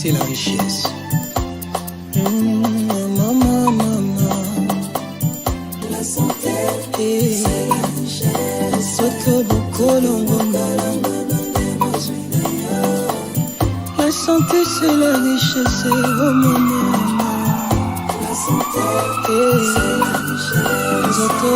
c'est la richesse. Maman, maman. La santé, c'est la richesse. Soto la santé, c'est la richesse. Oh maman. La santé, c'est la richesse. Soto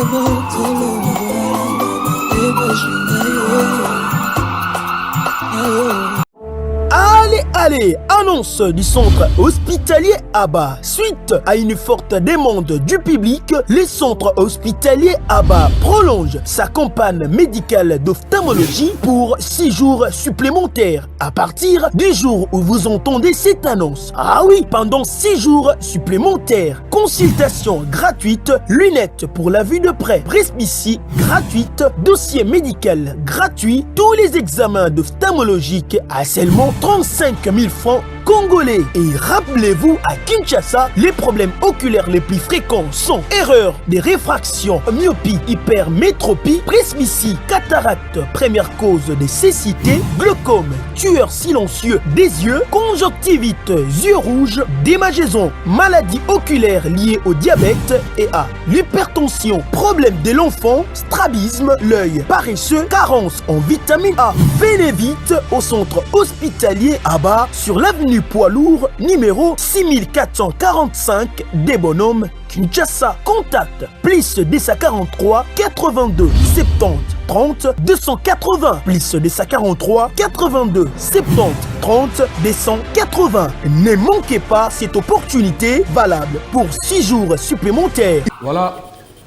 Allez, annonce du centre hospitalier Abba. Suite à une forte demande du public, le centre hospitalier Abba prolonge sa campagne médicale d'ophtalmologie pour 6 jours supplémentaires à partir du jour où vous entendez cette annonce. Ah oui, pendant 6 jours supplémentaires. Consultation gratuite, lunettes pour la vue de près, presbytie gratuite, dossier médical gratuit, tous les examens d'ophtalmologique à seulement 35 000 francs congolais. Et rappelez-vous, à Kinshasa, les problèmes oculaires les plus fréquents sont erreurs de réfraction, myopie, hypermétropie, presbytie, cataracte, première cause de cécité, glaucome, tueur silencieux des yeux, conjonctivite, yeux rouges, démangeaison, maladie oculaire liée au diabète et à l'hypertension, problème de l'enfant, strabisme, l'œil paresseux, carence en vitamine A. Venez vite au centre hospitalier Abba sur l'avenue Poids Lourd, numéro 6445 des Bonhommes, Kinshasa. Contact plus 243 82 70 30 280 plus 243 82 70 30 280. Ne manquez pas cette opportunité valable pour 6 jours supplémentaires. Voilà.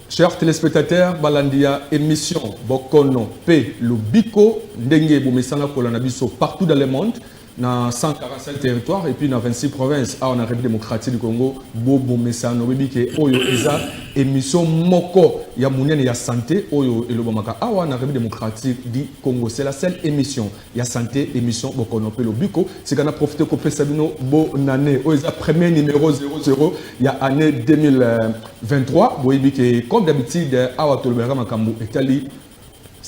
Chers téléspectateurs, Balandia émission Bokono P Lubiko Ndenge Boumesanga Kolanabiso partout dans le monde. Dans 147 territoires et puis dans 26 provinces en République démocratique du Congo, Bobo Messano Bibike Oyo Eza émission Moko ya Mouniane ya santé Oyo Elobamaka Awa na République démocratique du Congo. C'est la seule émission ya santé émission Bokono Pelo Biko. C'est qu'on a profité qu'on fait Sabino Bonane Oyo premier numéro 00 ya année 2023. Boibike comme d'habitude Awa Tolobera Makambu Etali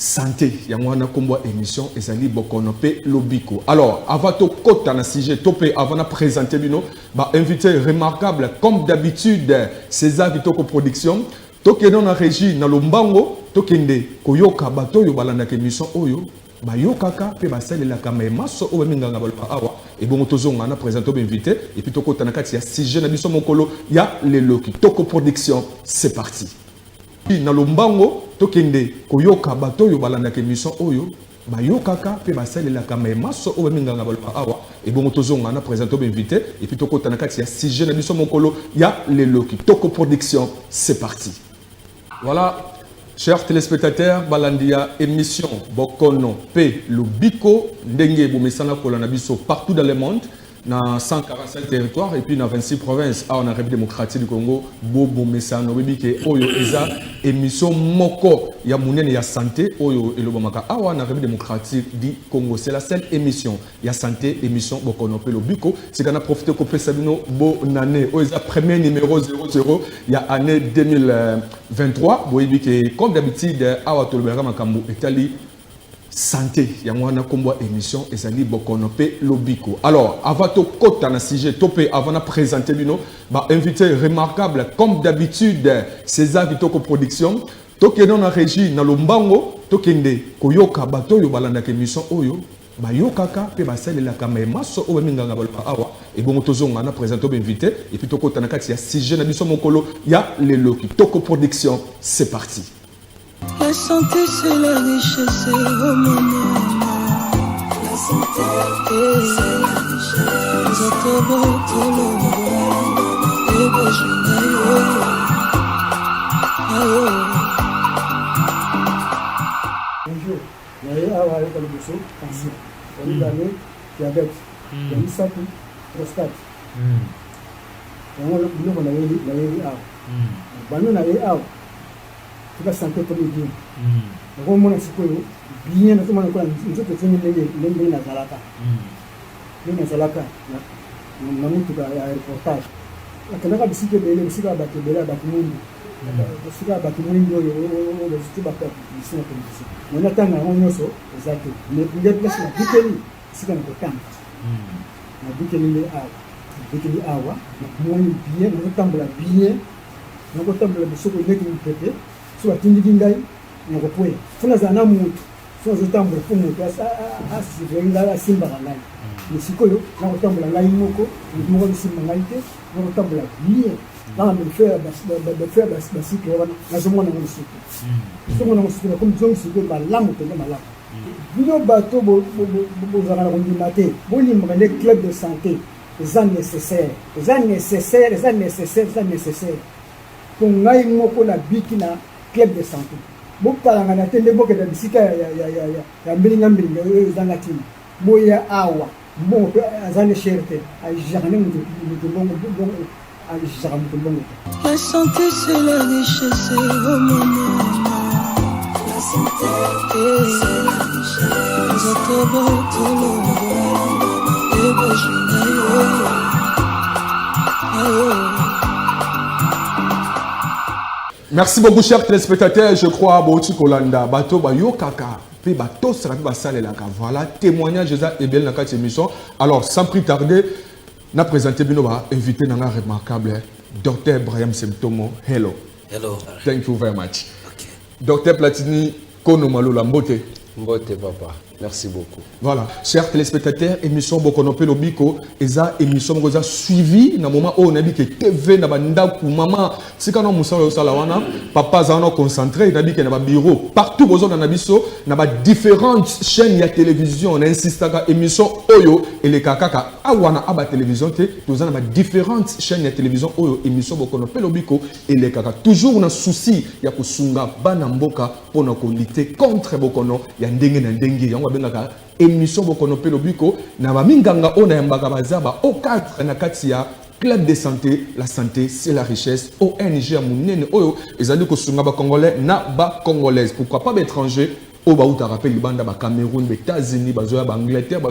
santé yangwana kombo émission ezali Bokono Pe Lobiko. Alors avant to kota na sujet topé avant de présenter bino ba invité remarquable comme d'habitude César Kitoko production tokeno na régie na lombango tokende koyoka bato yo balanda ke émission oyo ba yokaka pe ba salela kama maso o minganga balpa awa et bon tozonga na présenter invité et puis tokota na kati ya sujet na biso mokolo ya lelo Kitoko production. C'est parti. Na lombango tokende koyoka bato yo balanda ke mission oyo bayokaka pe basalela kama maso o minganga balpa awa et bon tozonga na présenter invité et puis tokota na kati ya sujet na biso mokolo ya lelo Kitoko production. C'est parti. Voilà. Chers téléspectateurs, Balandia émission Bokono P Lubiko Ndenge Boumesanga Kolanabiso partout dans le monde. Dans 147 territoires et puis dans 26 provinces en République démocratique du Congo, Bobo Messano Bibike Oyo Eza émission Moko ya Mouniane ya santé Oyo Elobamaka Awa na République démocratique du Congo. C'est la seule émission ya santé émission Bokono Pelo Biko. C'est qu'on a profité qu'on fait Sabino Bonane Oyo Eza premier numéro 00 ya année 2023. Boibike comme d'habitude Awa Tolobera Makambu Etali santé yangwana kombo émission ezali Bokono Pe Lobiko. Alors avant to kota na sujet topé avant de présenter bino ba invité remarquable comme d'habitude César Kitoko production tokeno na régie na lombango tokende koyoka bato yo balanda ke émission oyo ba yokaka pe basalela kama maso o minganga balpa awa et bon tozonga na présenter invité et puis tokota na kati ya sujet na biso mokolo ya lelo Kitoko production. C'est parti. La santé, c'est la richesse. Oh maman. La santé, c'est la richesse. Bonjour. Naye awa avec le bousseau, cancer. On est allé diabète. On est sapi, prostate. On a eu awa. Bano na ye awa. Tu vas santé comme il dit. On va mon sikoyo bien na tuma kwa nzoto tsini lenge na zalaka. Na zalaka na mutu ka reportage. Akana bisike bele bisika batu bele batu mundu. Bisika batu mundu yo bisika batu bisika polisi. Mona tanga onyoso exact. Mais il y a place na biteli sika na kotanga. nabikeli awa nakumoni bien nakotambola bien nakotambola bisoko ndenge mpepe so batindiki ngai nakokwea funa za na mutu so azotambola po moto asivrenga asimbaka ngai misikoyo nakotambola ngai moko moko bisimba ngai te nakotambola bien nanga befere basike wana nazomona ngo lisuku nazomona ngo lisuku comme disons que malamu mpenza malamu bino bato bozalaka na kondima te bolimaka nde club de santé eza nécessaire po ngai moko nabiki na club de santé bokalangana te nde bokenda bisika ya mbilinga oyo ezanga ntina boya awa mbongo mpe aza ne cher te ajaka nde moto bongo ajaka moto bongo te. La santé c'est la richesse, oh maman. La santé c'est la richesse. Merci beaucoup, chers téléspectateurs. Je crois à Bouti Kolanda, Bato Bayo Kaka, puis Bato Serapi Basale Laka. Voilà, témoignage et bien dans cette émission. Alors, sans plus tarder, nous avons présenté Binoba, invité dans un remarquable Dr. Brahim Semtomo. Hello. Hello. Thank you very much. Okay. Dr. Platini Konomalo Lambote. Mbote papa. Merci beaucoup. Voilà, chers téléspectateurs, émission Bokonope Lobiko, eza émission Bokoza suivi na moment où on a dit que TV na banda ku maman, si quand on moussa au salawana, papa zano concentré, na dit que na ba bureau partout bozo na biso, na ba différentes chaînes ya télévision, on insiste à émission Oyo et les kakaka awana aba télévision te, nous avons différentes chaînes ya télévision Oyo émission Bokonope Lobiko et les kaka toujours on a souci ya kusunga bana mboka pour na lutter contre Bokono ya ndenge na ndenge bengaka émission Bokonope Lobiko na baminganga ona yambaka bazaba au 4 na kati ya club de santé. La santé c'est la richesse. ONG ya munene oyo ezali ko sunga ba congolais na ba congolaises, pourquoi pas étrangers au ba uta rappel libanda ba Cameroun, ba États-Unis, ba zoya ba Angleterre, ba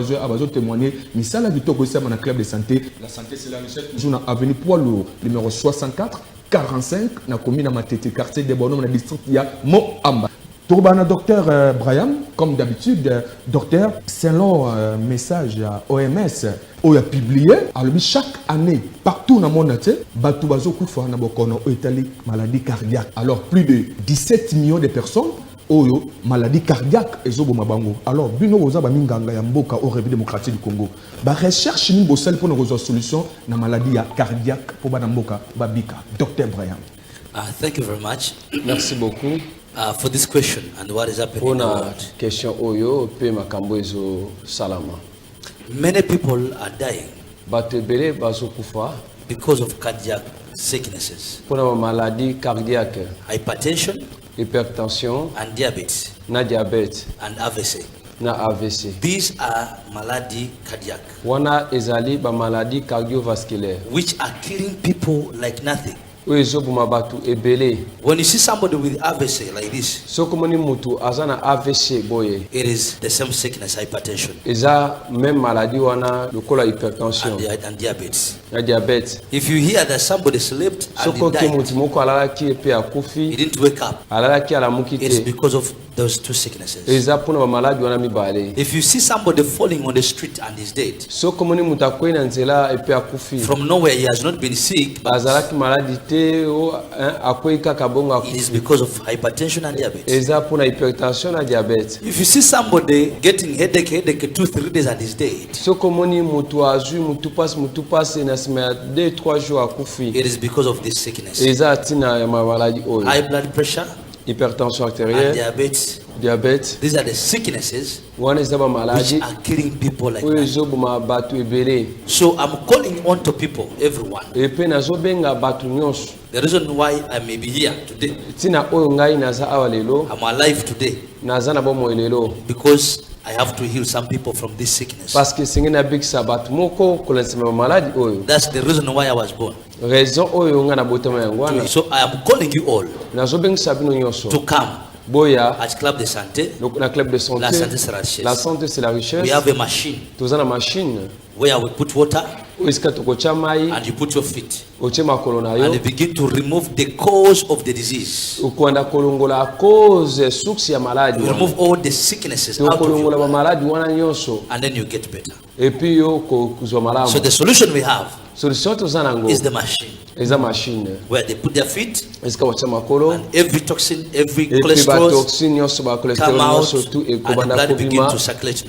témoigner misala bitoko sama na club de santé. La santé c'est la richesse. Toujours na avenue Poids Lourd numéro 64 45 na commune na Matete quartier de Bonhomme na district ya Moamba. Tourbana docteur Brahim, comme d'habitude, docteur, selon message à OMS, on a publié, alors chaque année, partout dans le monde, Batoubazo Koufa na Bokono Italie, maladie cardiaque. Alors plus de 17 millions de personnes ont maladie cardiaque et zobomabango. Alors, bino oza ba minganga ya mboka au République démocratique du Congo. Ba recherche ni bosel pour nos solution na maladie cardiaque pour ba mboka babika. Docteur Brahim. Thank you very much. Merci beaucoup. For this question and what is happening in the world. Question oyo pe makambo ezo salama. Many people are dying Bato ebele bazokufa because of cardiac sicknesses, pona maladie cardiaque, hypertension, hypertension, and diabetes, na diabète, and AVC. na AVC. These are malady cardiac, Wana ezali ba maladie cardiovasculaire. which are killing people like nothing. Oyo ezoboma bato ebele. When you see somebody with AVC like this, Soko moni mutu azana AVC boye. it is the same sickness, hypertension Eza même maladie wana lokola hypertension and diabetes. na diabète. If you hear that somebody slept and Soko he ke died, mutu moko alalaki pe he akufi, didn't wake up, alalaki alamuki it is te. because of those two sicknesses. Eza pona ba maladie wana mibale. If you see somebody falling on the street and is dead, Soko moni mutu akwei na nzela epe akufi. from nowhere he has not been sick, but Azalaki maladie te o akwei kaka bongo it is akufi. because of hypertension and diabetes. Eza pona hypertension na diabète. If you see somebody getting headache 2-3 days and is dead, Soko moni mutu azui mutu pasi na sima ya 2-3 jours akufi. it is because of this sickness. Eza tina ya maladie oyo. High blood pressure Hypertension and artérielle, diabetes, diabète, these are the sicknesses wana eza ba which maladie are killing people like oyo that. ezoboma bato ebele. So I'm calling on to people, everyone. Epe nazobenga bato nyonso. The reason why I may be here today, Tina oyo ngai naza awa lelo, I'm alive today, naza na bomoi lelo. because I have to heal some people from this sickness. Parce que senge nabikisa bato moko kolensima ba maladie oyo. That's the reason why I was born. Raison oyo nga na botama yango wana. So I am calling you all Nazobengisa bino nyonso. to come Boya at Club de Santé. na club de santé. La santé c'est la richesse. La santé c'est la richesse. We have a machine Toza na machine where we put water and you put your feet. And and you begin to remove the cause of the disease. You remove all the sicknesses out of your body. And then you get better. So the solution we have is the machine. Where they put their feet and every toxin, every cholesterol come out and the blood begin to circulate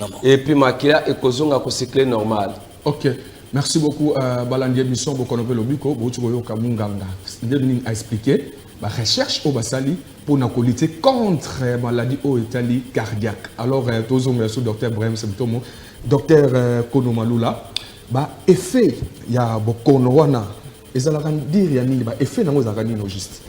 normal. Ok, merci beaucoup Balandier Mission Bokonope Lobiko, Bochugoyo Kamunganga. Nous a expliqué la recherche au Basali pour lutter contre la maladie au Italie cardiaque. Alors, tous merci docteur Brahim Semtomo, docteur Kono Malula, effet il y a Bokono wana, et ça la dire ya nini effet nango za kanino juste.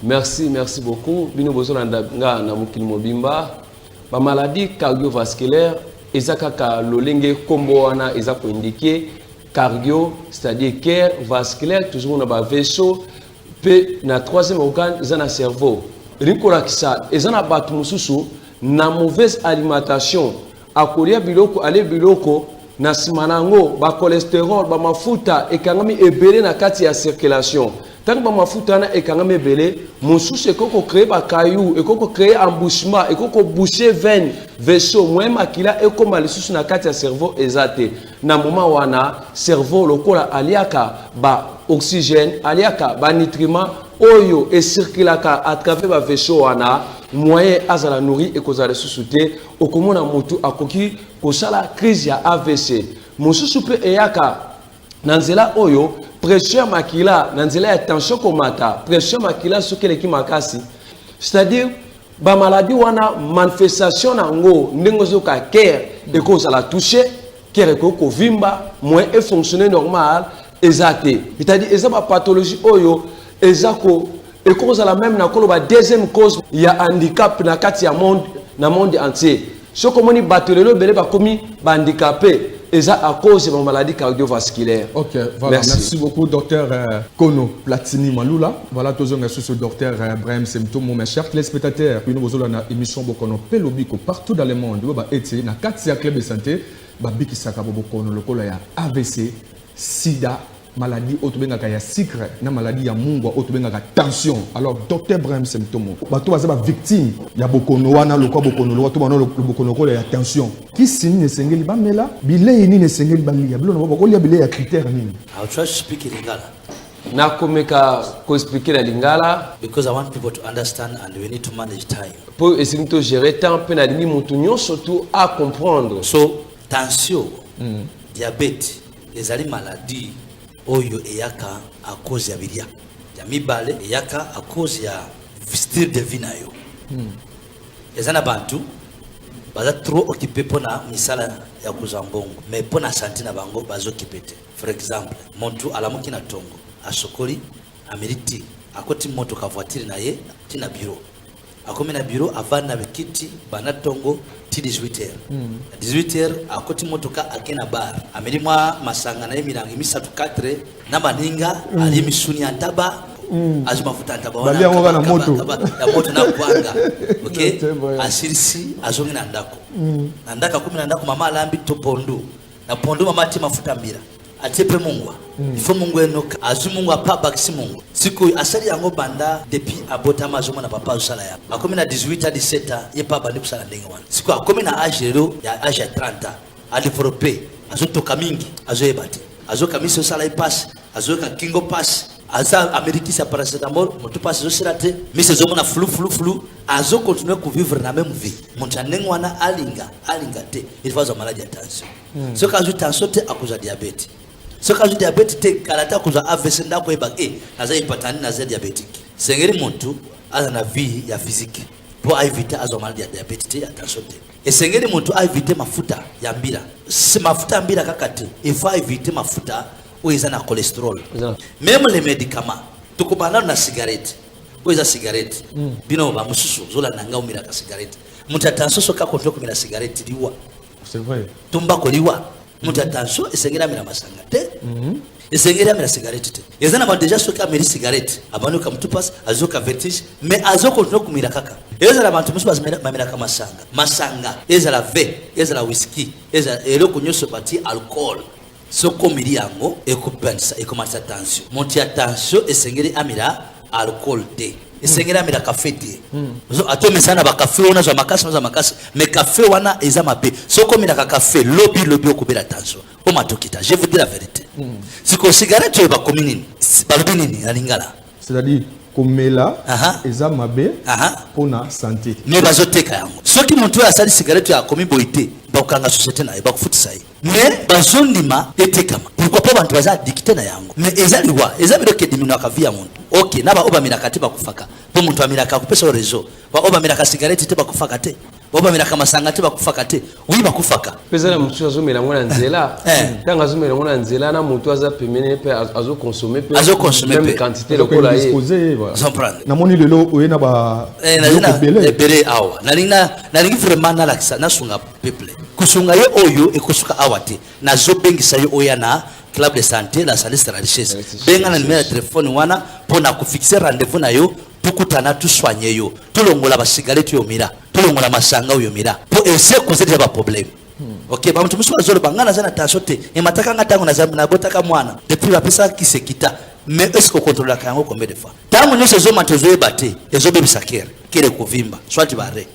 Merci beaucoup. Bino bozolanda nga na mukili mobimba, ba maladie cardiovasculaire ezakaka lolenge kombo wana ezako indiqué cardio, c'est-à-dire cœur vasculaire, toujours na ba vaisseau pe na troisième organe ezana cerveau. Rikola kisa ezana batu mususu na mauvaise alimentation akolia biloko ale biloko na simanango ba cholestérol ba mafuta ekangami ebele na kati ya circulation. Tant que mafuta na ekangami ebele mususu ekoko créer ba caillou ekoko créer embouchement ekoko boucher veine vaisseau moins makila ekoma lisusu na kati ya cerveau ezate na moment wana cerveau lokola aliaka ba oxygène aliaka ba nutriments oyo et circulaka à travers ba vaisseau wana moyen azala nourri ekozala lisusu te okomona mutu akoki kosala crise ya AVC mususu pe eyaka nanzela oyo pression makila nanzela ya tension komata pression makila sokeleki makasi c'est-à-dire ba maladie wana manifestation nango ndenge zoka cœur ekozala toucher cœur ekoko vimba moins et fonctionner normal ezate c'est-à-dire eza ba pathologie oyo ezako ekozala même na koloba deuxième cause ya handicap na kati ya monde entier soko moni batolelo bele ba komi ba handicapé eza à cause de maladie cardiovasculaire. Ok, voilà. Merci beaucoup, docteur Kono Platini Malula. Voilà, tous les ce docteur Brahim Semtomo, mes chers téléspectateurs. Puis nous avons une émission Bokono Pelobiko partout dans le monde. Nous avons été dans 4 clubs de santé. Babiki Sakabo Bokono, le col AVC, SIDA, maladie autobengaka ya sucre, na maladie ya mungo autobengaka tension. Alors, docteur Brahim Semtomo, bato baza ba victime ya Bokono wana lokwa Bokono lokwa to bana le Bokono ko ya tension. Qui signe ne sengeli ba mela, bile ni ne sengeli ba lia. Bilo no ba ko lia bile ya critère nini? I'll try to speak in Lingala. Na komeka ko expliquer la Lingala because I want people to understand and we need to manage time. Pour essayer de gérer temps pe na limi mutu nyo surtout à comprendre. So, tension, diabète, les maladies oyo eyaka à cause ya bilia ya mibale eyaka à cause ya style de vie na yo ezana bantu baza trop occupé pona misala ya kuzambongo mais pona santé na bango bazo kipete. For example, montu alamuki na tongo asokoli ameriti akoti moto ka voiture na ye tina bureau akomi na bureau avana bekiti bana tongo ti 18h 18h akoti motoka akena bar amelima masanga na emiranga misatu 4 na baninga ali misuni antaba azimafuta antaba wana ya moto na kwanga okay asirisi azongi na ndako na ndaka kumi na ndako mama alambi to pondu na pondu mama ati mafuta mbira atepe mungwa ifo mungu enoka azumungu apaba kisi mungu siku asali yango banda depuis abota mazoma na papa usala ya akomi na 18 à 17 ye papa ndi kusala ndenge wana siku akomi na age ro ya age 30 a développer azotoka mingi azoyebate azokamisa usala ipass azoka kingo pass aza ameriki sa paracetamol moto pass zosirate mise zomo na flu azo continuer ku vivre na même vie monta ndenge wana alinga te il faut maladie ya tension so kazo tension te akuza diabète. Ce cas de diabète, c'est que tu as AVC, tu as hypertension diabétique. C'est que tu as une vie physique pour éviter la maladie diabétique. Attention. Et c'est que tu as évité ma futa yambira. Si ma futa yambira kakate, il faut éviter ma futa où il y a le cholestérol. Même les médicaments, tu peux prendre la cigarette. Où il y a la cigarette, bino ba mususu zola nanga umira ka cigarette. Mutu attention so ka kontrol kumira cigarette liwa. C'est vrai. Tumba ko liwa. Mutu attention esengera mina masanga te. Esengera mina cigarette te. Ezana ba déjà so ka meri cigarette. Abano ka mutu pass azoka vertige mais azoko kontrol kumira kaka. Ezala bantu musu bazimira ka masanga. Masanga ezala ve, ezala whisky, ezala eloko nyoso bati alcool. soko mili yango ekupandisa ekomata tension monti ya tension esengeli amila alcool te esengeli amila café te ato mesana ba café ona za makasi mais café wana eza mabe soko mila ka café lobby okubela tension o matokita je vous dis la vérité siko cigarette ba komini balobi nini alingala c'est-à-dire komela eza mabe pona santé mais bazoteka yango soki muntu asali cigarette ya komi boité bakanga société na bakufutisa yi mais bazondima etekama pourquoi pas bantu baza dicté na yango mais eza biloke dimino ka via muntu OK na ba oba mina katiba kufaka po muntu amira ka kupesa réseau ba oba mina ka cigarette te bakufaka te oba mina ka masanga te bakufaka te oui bakufaka pesa na muntu azomela ngona nzela tanga azomela ngona nzela na muntu aza pemene pe azo consommer même quantité lokola ye na moni lelo oyena ba bele awa nalingi vraiment na lakisa na sunga peuple kusunga ye oyo ekosuka awate na zobengisa yo oya na club de santé la salle de la richesse benga na numéro de téléphone wana pona ku fixer rendez-vous na yo tukutana tu soigner yo tulongola ba cigarette yo mira tulongola masanga yo mira po essayer causer ba problème OK ba mtu muswa zolo bangana zana tension te e mataka ngatango na zambu na botaka mwana depuis ba pesa ki sekita mais est-ce qu'on contrôle la kango combien de fois tango nyo sezo matozo ebate ezo bebisa kere kuvimba soit bare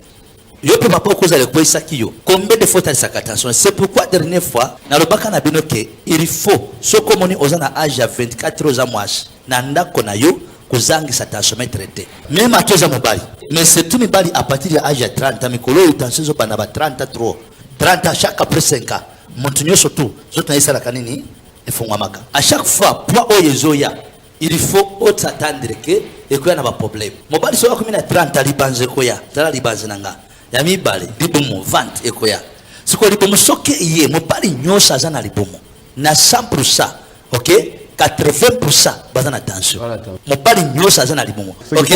yo pe papa koza le kwesa kiyo combien de fois t'as sa attention c'est pourquoi dernière fois na lobaka na binoke il faut so komoni ozana âge à 24 ans mwasi na ndako na yo kozangisa tension traité même atoza mobali mais c'est tout mobali à partir de âge à 30 ans mikolo tension zo bana ba 30 trop 30 chaque après 5 ans montunyo surtout zoto na isala kanini efungwa maka à chaque fois poids oyezoya il faut s'attendre que ekoya na ba problème mobali so akomina 30 libanze koya tala libanze nanga ya mibale libomo vente ekoya siko libomo soke iye mobali nyosa azana libomo na 100% OK 80% bazana tension mobali nyosa azana libomo OK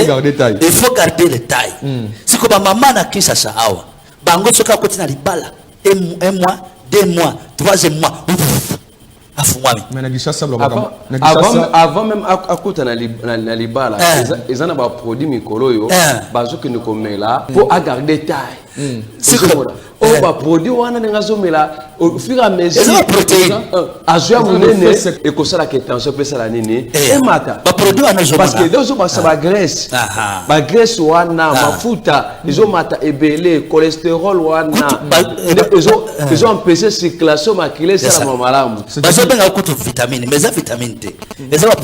il faut garder le taille siko ba mama na kisa sa awa bango soka kotina libala un mois 2 mois 3e mois avant même akuta na libala ezana ba produit mikolo yo bazoki ni komela pour garder taille o ba produit wana ngazomela au fur et à mesure protéine azoya munene et ko sala que tension pesa la nini et mata ba produit wana zo parce que dozo ba sa ba graisse wana mafuta izo mata ebele cholestérol wana izo empêcher circulation maculaire ça la malamu bazobenga kutu vitamine mais za vitamine T eza ba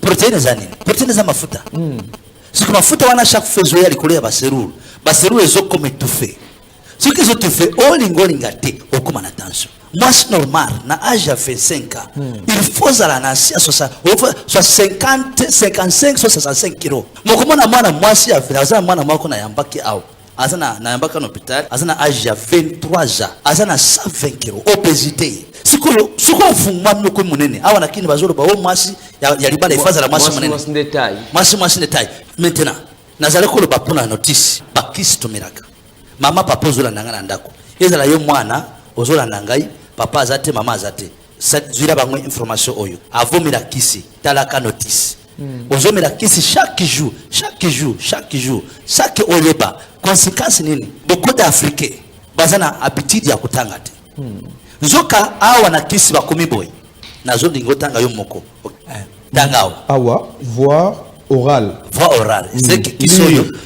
protéine za nini protéine za mafuta siko mafuta wana chaque fois zo ya likolo ya baseruru ezo comme étouffé ce que je te fais olingolinga te okoma na tension moi c'est normal na âge à 25 ans il faut zala na 50 55 65 kilos mokomona mwana mwasi ya vinaza mwana mwako na yambaki au azana na yambaka na hôpital azana âge à 23 ans azana 120 kilos obésité siko fungwa mko munene awa nakini bazolo ba o mwasi ya libala ifaza la mwasi munene mwasi détail maintenant nazale ko lo bapona notice bakisi tomeraka mama papa ozola nanga ndako ezala yo mwana ozola nangai papa azate mama azate sadira bangwe information oyo avomira kisi talaka notice ozomira kisi chaque jour chaque oleba conséquence nini beaucoup d'Africains bazana habitude ya kutanga te nzoka awa na kisi bakomi boy nazo lingo tanga yo moko tanga awa voir oral. C'est qui sont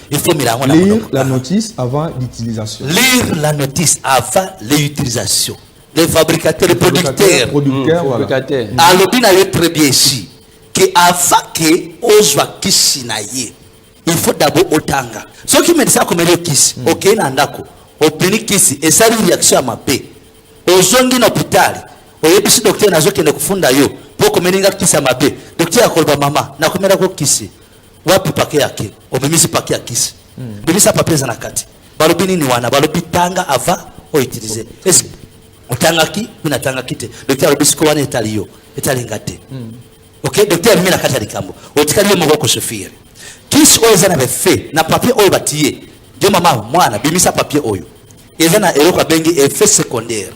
il faut lire la notice avant l'utilisation. Lire la notice avant l'utilisation. Les fabricateurs, les producteurs. Alobina est très bien ici. Que avant que ozwa kisi na ye, il faut d'abord otanga. Ce qui me dit ça comme le kisi, OK nandako, obini kisi et ça une réaction à ma paix. Ozongi na hôpital, oyebisi docteur nazo kende kufunda yo. Poko meninga kisi ya mabe docteur akolba mama na komera ko kisi wapi pake yake omemisi pake ya kisi bimisa papeza na kati balobi nini wana balobi tanga ava o utiliser est otanga ki mina tanga kite docteur alobisi ko wana etaliyo etali ngate OK docteur mina kata likambo otikali mo ko sofire kisi oza na befe na papier oyo batiye je mama mwana bimisa papier oyo eza na eloko bengi effet secondaire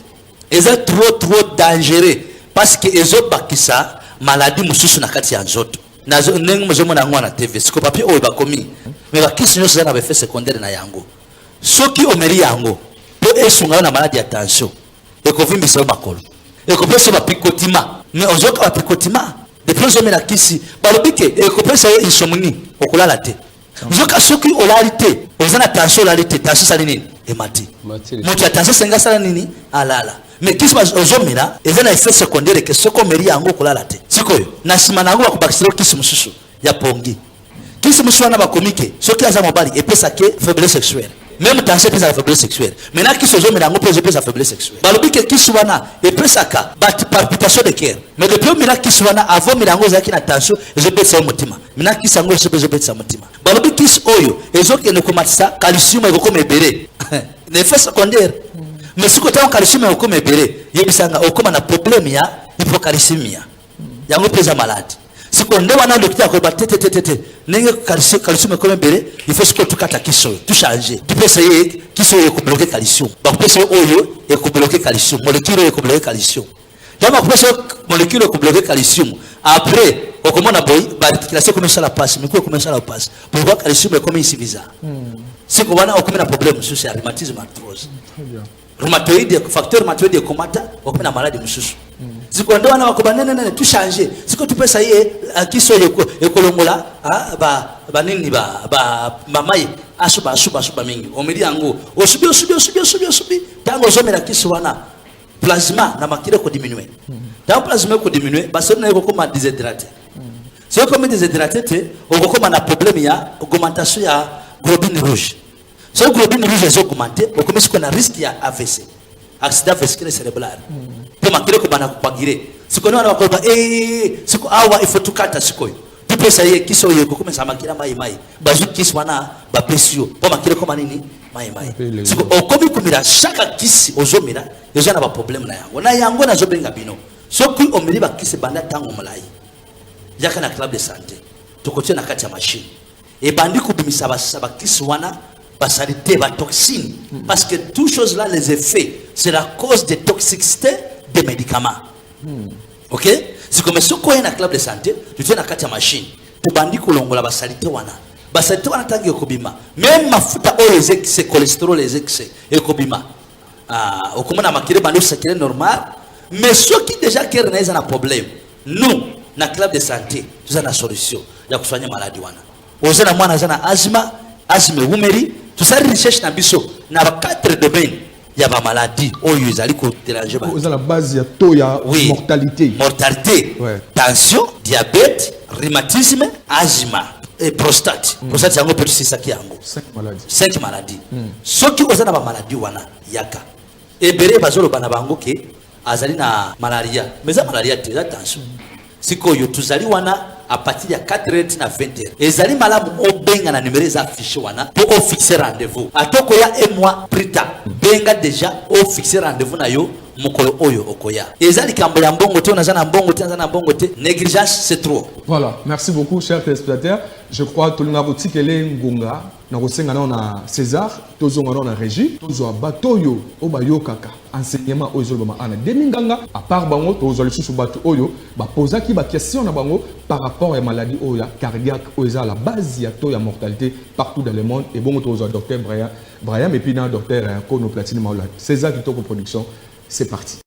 eza trop dangereux parce que ezo bakisa maladie mususu na kati ya nzoto nazo ndenge mozomo na ngwana TV siko papier oyo bakomi mais bakisi nyoso za na effet secondaire na yango soki omeri yango po esunga na maladie ya tension ekovimbisa makolo et qu'on peut se picotima mais on joue picotima de plus on met la kisi balobike et qu'on peut se insomnie au cola la tête zoka soki olalite ozana tension olalite tension salini et mati moto tension senga sala nini alala mais kisi ozomela ezana effet secondaire que soko meri yango kolala te sikoyo na sima nango bakubakisiro kisi mususu ya pongi kisi mususu na bakomike soki aza mobali epesa ke faiblesse sexuelle même tension pesa la faiblesse sexuelle maintenant kisi ozomela yango pesa la faiblesse sexuelle balobike kisi wana epesa ka bat palpitation de cœur mais depuis omela kisi wana avant milango zaki na tension ezopesa motima maintenant kisi yango ezopesa motima balobi kisi oyo ezokende komatisa calcium ekokoma ebele na effet secondaire mais si côté calcium ekokoma ebele yebisanga okoma na problème ya hypocalcémia yango pesa malade siko nde wana docteur ko batete nenge calcium ekokoma ebele il faut que tukata kiso tu changer tu peux essayer kiso ekobloquer calcium ba pesa oyo ekobloquer calcium molécule ekobloquer calcium donc ba pesa molécule ekobloquer calcium après au comment on a l'articulation commence à la passe mais quoi commence à la passe pourquoi calcium est comme insuffisant c'est qu'on a aucun problème sur ce rhumatisme arthrose rhumatoïde facteur rhumatoïde comata aucune maladie mususu c'est qu'on doit avoir comme tout changer c'est que tu peux ça y est qui soit ekolongola ba nini ba mamai asuba mingi on me dit ango osubi tango zomela kiswana plasma na makire ko diminuer dans plasma ko diminuer ba sonna ko comme déshydraté c'est comme déshydraté on ko comme un problème ya augmentation ya globine rouge so globine rouge est augmentée on commence qu'on a risque ya AVC accident vasculaire cérébral pour makire ko bana kupagire siko na ba ko ba siko awa il faut tout kata siko tu peux ça y est qui so yeko comme ça makira mai bazu kisi wana ba pesio pour makire ko manini mai siko okomi kumira chaque kisi ozomira déjà na ba problème na yango na zobenga bino soki omiri ba kisi banda tango molai yaka na club de santé tokotie na kati ya machine et bandi kubimisa ba kisi wana basalite ba toxine parce que toutes choses là les effets c'est la cause de toxicité des médicaments. OK c'est comme soko na club de santé tu tiens na kati ya machine to bandi kolongola basalite wana tangi okobima même mafuta oyo c'est cholestérol les excès ekobima okomona makire bandi sakire normal mais ceux qui déjà kere na ezana problème nous na club de santé tu as la solution ya kusanya maladie wana ozana mwana zana asthme humeri tu sari recherche na biso na 4 domaines ya ba maladie oyo ezali ko déranger ba ozala base ya to ya mortalité ouais. Tension diabète rhumatisme asthme et prostate prostate yango peut c'est ça qui yango 5 maladies soki ozana ba maladie wana yaka ebere bazolo bana bango ke azali na malaria mais ça malaria te attention siko yo tuzali wana à partir de 4h na 20h ezali malamu obenga na numéro za affiché wana pour fixer rendez-vous atoko ya et mois plus tard benga déjà au fixer rendez-vous na yo mukolo oyo okoya ezali kambola mbongo te onazana mbongo te négligence c'est trop. Voilà, merci beaucoup chers téléspectateurs. Je crois que nous avons tikele ngonga na kosenga na César tozonga na régie tozo batoyo obayo kaka enseignement oyo bama ana deminganga à part bango tozo lisusu bato oyo ba posa ki ba question na bango par rapport à maladie oya cardiaque oyo à la base ya to ya mortalité partout dans le monde et bon tozo docteur Brian et puis dans docteur Kono Platine Maoula. César Kitoko Production, c'est parti.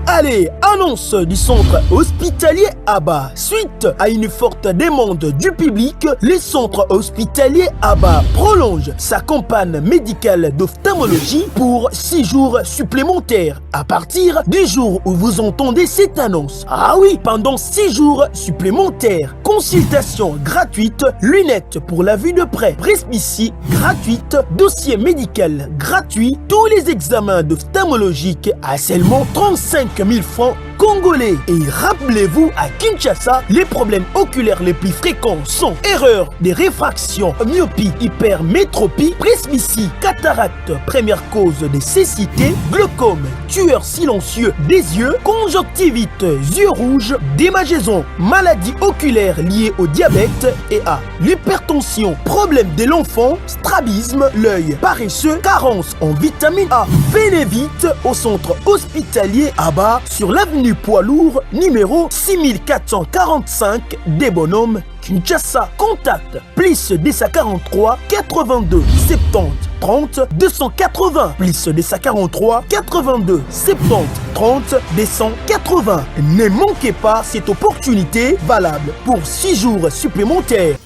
Allez, annonce du centre hospitalier ABBA. Suite à une forte demande du public, le centre hospitalier ABBA prolonge sa campagne médicale d'ophtalmologie pour 6 jours supplémentaires à partir du jour où vous entendez cette annonce. Ah oui, pendant 6 jours supplémentaires, consultation gratuite, lunettes pour la vue de près, presbytie gratuite, dossier médical gratuit, tous les examens d'ophtalmologique à seulement 35 000 francs congolais. Et rappelez-vous, à Kinshasa, les problèmes oculaires les plus fréquents sont erreurs de réfraction, myopie, hypermétropie, presbytie, cataracte, première cause de cécité, glaucome, tueur silencieux des yeux, conjonctivite, yeux rouges, démangeaison, maladie oculaire liée au diabète et à l'hypertension, problème de l'enfant, strabisme, l'œil paresseux, carence en vitamine A. Venez vite au centre hospitalier ABBA sur l'avenue avenue Poids Lourd, numéro 6445 des Bonhommes, Kinshasa. Contact plus 243 82 70 30 280 plus 243 82 70 30 280. Ne manquez pas cette opportunité valable pour 6 jours supplémentaires.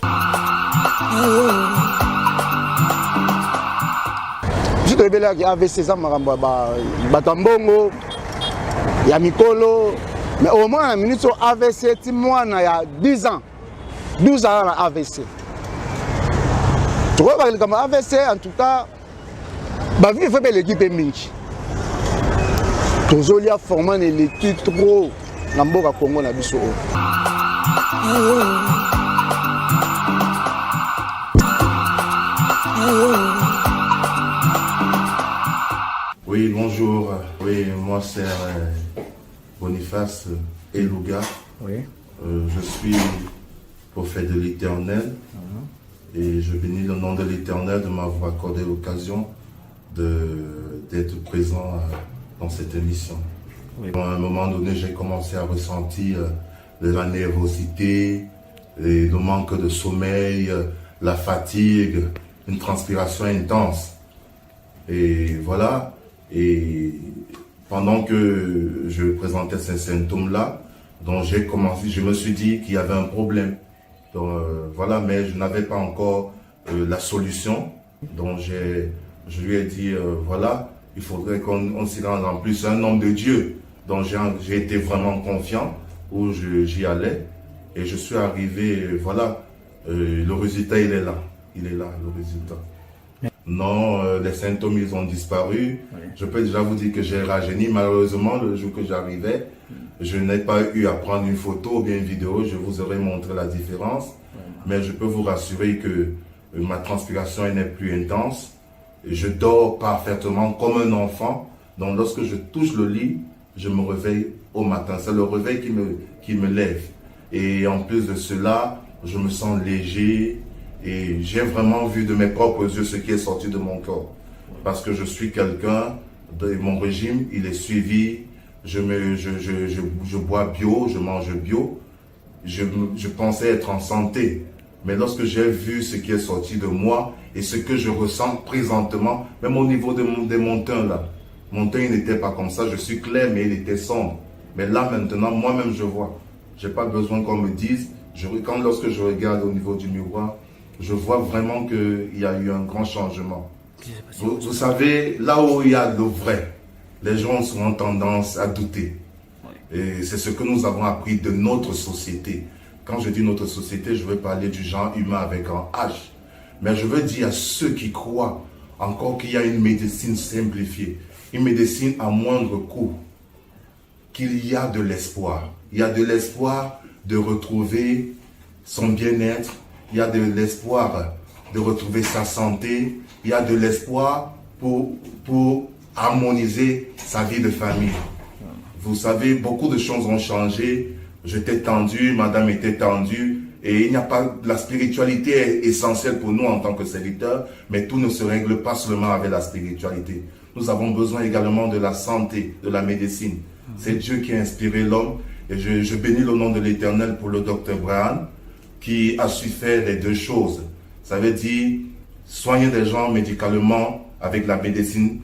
Je te révèle qu'il y avait ces hommes, Batambongo, Yamikolo, mais au moins un minute sur AVC, moi, il y a 10 ans, 12 ans à AVC. Tu vois, comme AVC, en tout cas, il faut que l'équipe est mince. Tous les gens formant l'équipe trop, dans le Congo, na biso. Oui, bonjour. Oui, moi c'est Boniface Elouga. Oui. Je suis prophète de l'Éternel et je bénis le nom de l'Éternel de m'avoir accordé l'occasion d'être présent dans cette émission. Oui. À un moment donné, j'ai commencé à ressentir la nervosité, le manque de sommeil, la fatigue, une transpiration intense. Et voilà. Et pendant que je présentais ces symptômes-là, donc j'ai commencé, je me suis dit qu'il y avait un problème. Donc voilà, mais je n'avais pas encore la solution. Donc je lui ai dit, voilà, il faudrait qu'on s'y rende. En plus, c'est un homme de Dieu. Donc j'ai été vraiment confiant où j'y allais. Et je suis arrivé, voilà, le résultat, il est là. Il est là, le résultat. Non, les symptômes, ils ont disparu. Oui. Je peux déjà vous dire que j'ai rajeuni. Malheureusement, le jour que j'arrivais, je n'ai pas eu à prendre une photo ou bien une vidéo. Je vous aurais montré la différence. Oui. Mais je peux vous rassurer que ma transpiration n'est plus intense. Je dors parfaitement comme un enfant. Donc, lorsque je touche le lit, je me réveille au matin. C'est le réveil qui me lève. Et en plus de cela, je me sens léger. Et j'ai vraiment vu de mes propres yeux ce qui est sorti de mon corps. Parce que je suis quelqu'un, de mon régime, il est suivi, je bois bio, je mange bio. Je pensais être en santé. Mais lorsque j'ai vu ce qui est sorti de moi et ce que je ressens présentement, même au niveau de mon teint là, mon teint il n'était pas comme ça, je suis clair mais il était sombre. Mais là maintenant, moi-même je vois. Je n'ai pas besoin qu'on me dise, lorsque je regarde au niveau du miroir, je vois vraiment qu'il y a eu un grand changement. Vous savez, là où il y a le vrai, les gens ont souvent tendance à douter. Et c'est ce que nous avons appris de notre société. Quand je dis notre société, je veux parler du genre humain avec un H. Mais je veux dire à ceux qui croient encore qu'il y a une médecine simplifiée, une médecine à moindre coût, qu'il y a de l'espoir. Il y a de l'espoir de retrouver son bien-être. Il y a de l'espoir de retrouver sa santé. Il y a de l'espoir pour harmoniser sa vie de famille. Vous savez, beaucoup de choses ont changé. J'étais tendu, madame était tendue. Et il n'y a pas... La spiritualité est essentielle pour nous en tant que serviteurs, mais tout ne se règle pas seulement avec la spiritualité. Nous avons besoin également de la santé, de la médecine. C'est Dieu qui a inspiré l'homme. Et je bénis le nom de l'Éternel pour le docteur Brian, qui a su faire les deux choses. Ça veut dire soigner des gens médicalement avec la médecine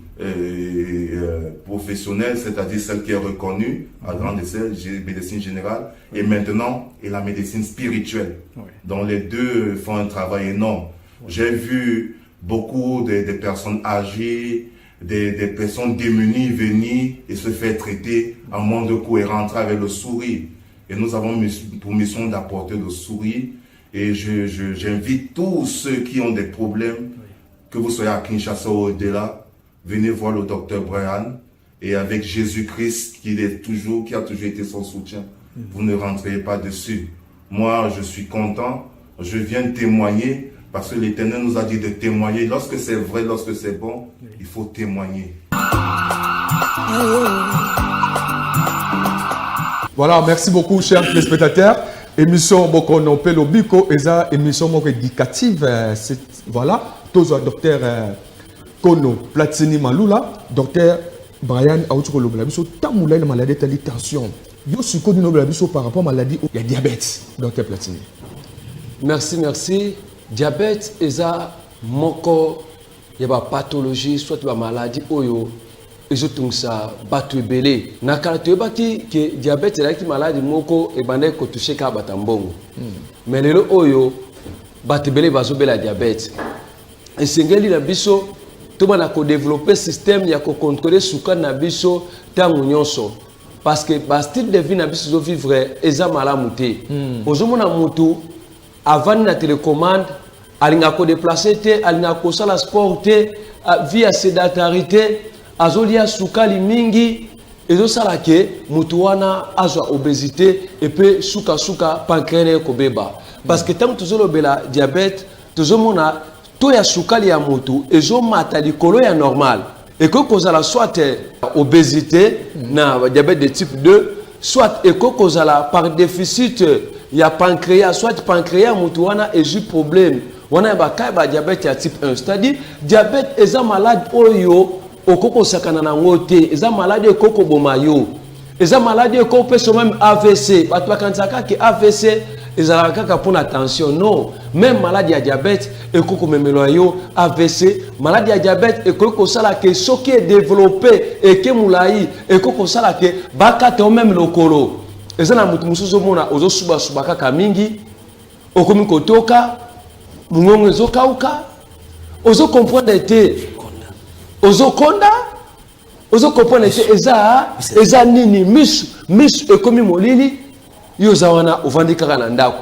professionnelle, c'est-à-dire celle qui est reconnue à grande échelle, médecine générale, et maintenant, et la médecine spirituelle. Oui. Donc les deux font un travail énorme. Oui. J'ai vu beaucoup de personnes âgées, des personnes démunies venir et se faire traiter à moindre coût et rentrer avec le sourire. Et nous avons pour mission d'apporter le sourire. Et j'invite tous ceux qui ont des problèmes, que vous soyez à Kinshasa ou au-delà, venez voir le docteur Brian. Et avec Jésus-Christ, qui a toujours été son soutien, vous ne rentrez pas dessus. Moi, je suis content. Je viens témoigner parce que l'Éternel nous a dit de témoigner. Lorsque c'est vrai, lorsque c'est bon, il faut témoigner. Voilà, merci beaucoup, chers téléspectateurs. Émission Bokono Pelo Biko, eza émission éducative. Voilà, tous docteur Kono Platini Malula, docteur Brian Aoutukolo Blabiso, tamoula la maladie de tension. yo suko du noble biso par rapport à maladie il y a diabète docteur Platini. Merci. Diabète eza moko ya ba pathologie soit ba maladie oyo ezotungisa bato ebele na kala toyebaki ke diabète ezalaki maladie moko ebandaki kotouche ka bato mbongo mais lelo oyo bato ebele bazobela diabète esengeli na biso tobana kodévelopper système ya kocontrôler sukari na biso ntango nyonso parce que ba style de vie na biso ezovivre eza malamu te ozomona mutu avant na télécommande alinga ko déplacer te alinga ko sala sport te via sédentarité azolia sukali mingi ezosala ke mutu wana azwa obésité et puis suka pancréas ko beba parce que tant tozolobela diabète tozomona to ya sukali ya mutu ezomata likolo ya normal et que kozala soit obésité na diabète de type 2 soit et que kozala par déficit ya pancréas soit pancréas mutu wana ezu problème wana ba kai ba diabète ya type 1 c'est-à-dire diabète eza malade oyo okoko sakana na ngote eza malade okoko bomayo eza malade okoko peso même AVC bato bakansaka ki AVC ezala kaka pour la tension non même maladie ya diabète ekoko memelo yo AVC maladie ya diabète ekoko sala ke soki est développé et ke mulai ekoko sala ke bakate o même lokolo ezana mutu musuzo mona ozo suba kaka mingi okomi kotoka mungongo ezokauka ozo comprendre te ozo comprendre te eza nini misu ekomi molili yo zawana ovandi kaka na ndako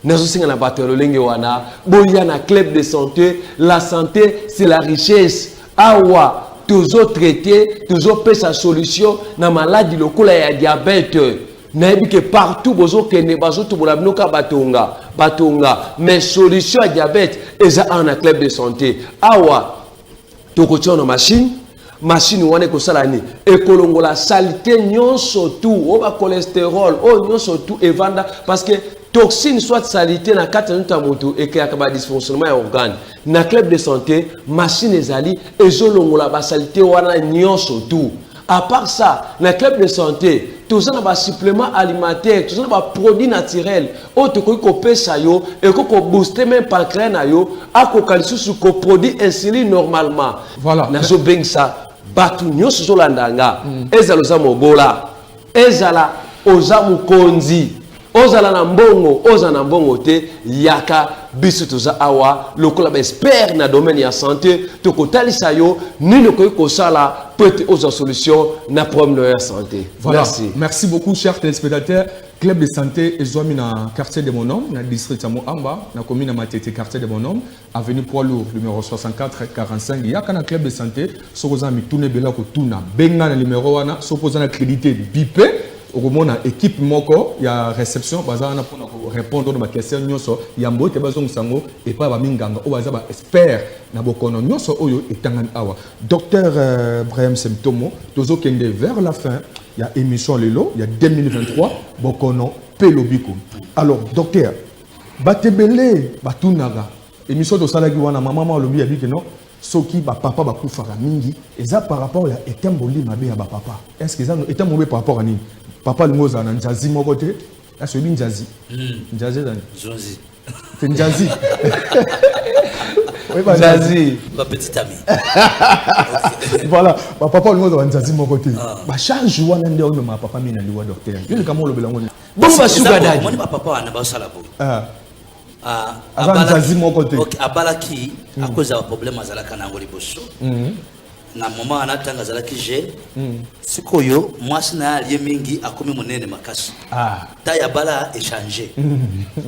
nazo singa na bato lolenge wana boya na club de santé la santé c'est la richesse awa toujours traiter toujours pesa solution na maladie lokola ya diabète nayebi que partout bozo kende bazo tubola binoka batonga mais solution à diabète eza en club de santé awa tokotiona machine wane kosala ni ekolongola saleté nyonso tout oba cholestérol o nyonso tout evanda parce que toxine soit saleté na kati na moto ekeyaka ba dysfonctionnement ya organe na club de santé machine ezali ezolongola ba saleté wana nyonso tout. À part ça, dans le club de santé, tout ça na supplément alimentaire, tout ça na produit naturel. Autre que pesa yo et que booster même pancréas na yo, a ko kalisu ko produit insuline normalement. Voilà. Na so beng ça, batu nyonso so landanga. Ezalo za mobola. Ezala oza mukonzi. Ozala na mbongo te yaka biso toza awa lokola ba expert na domaine ya santé to kotalisa yo ni lokoy ko sala peut oza solution na problème de la santé. Voilà. Merci beaucoup chers téléspectateurs. Club de santé ezomi na quartier de mon homme na district ya Moamba na commune na Matete quartier de mon homme avenue Poids Lourd numéro 64 45 yaka na club de santé sokoza mitune bela ko tuna benga na numéro wana sokoza na crédité bipé au moment équipe moko ya réception bazana pour répondre à question nyonso ya mbote bazong sango et pas ba minganga o baza ba expert na bokono nyonso oyo etangani awa docteur Brahim Semtomo tozo kende vers la fin il y a émission lelo il y a 2023 bokono pelobiko alors docteur batebele batunaga émission to salaki wana maman lobi ya biki non soki ba papa ba kufaka mingi eza par rapport ya etemboli mabe ya ba papa est-ce que ça etemboli par rapport à nini papa lingoza na njazi moko te aso bi njazi njazi dani Zonzi c'est njazi oui ba njazi ba petit ami voilà ba papa lingoza na njazi moko te ba charge wana nde ono ma papa mina liwa docteur yule kama lo belango bon ba sugar daddy moni ba papa wana ba sala bo njazi moko te OK abalaki akoza ba problème azalaka na ngoli boso na moment anatanga zalaki je sikoyo mwasi na aliye mingi akomi monene makasi ta ya bala échanger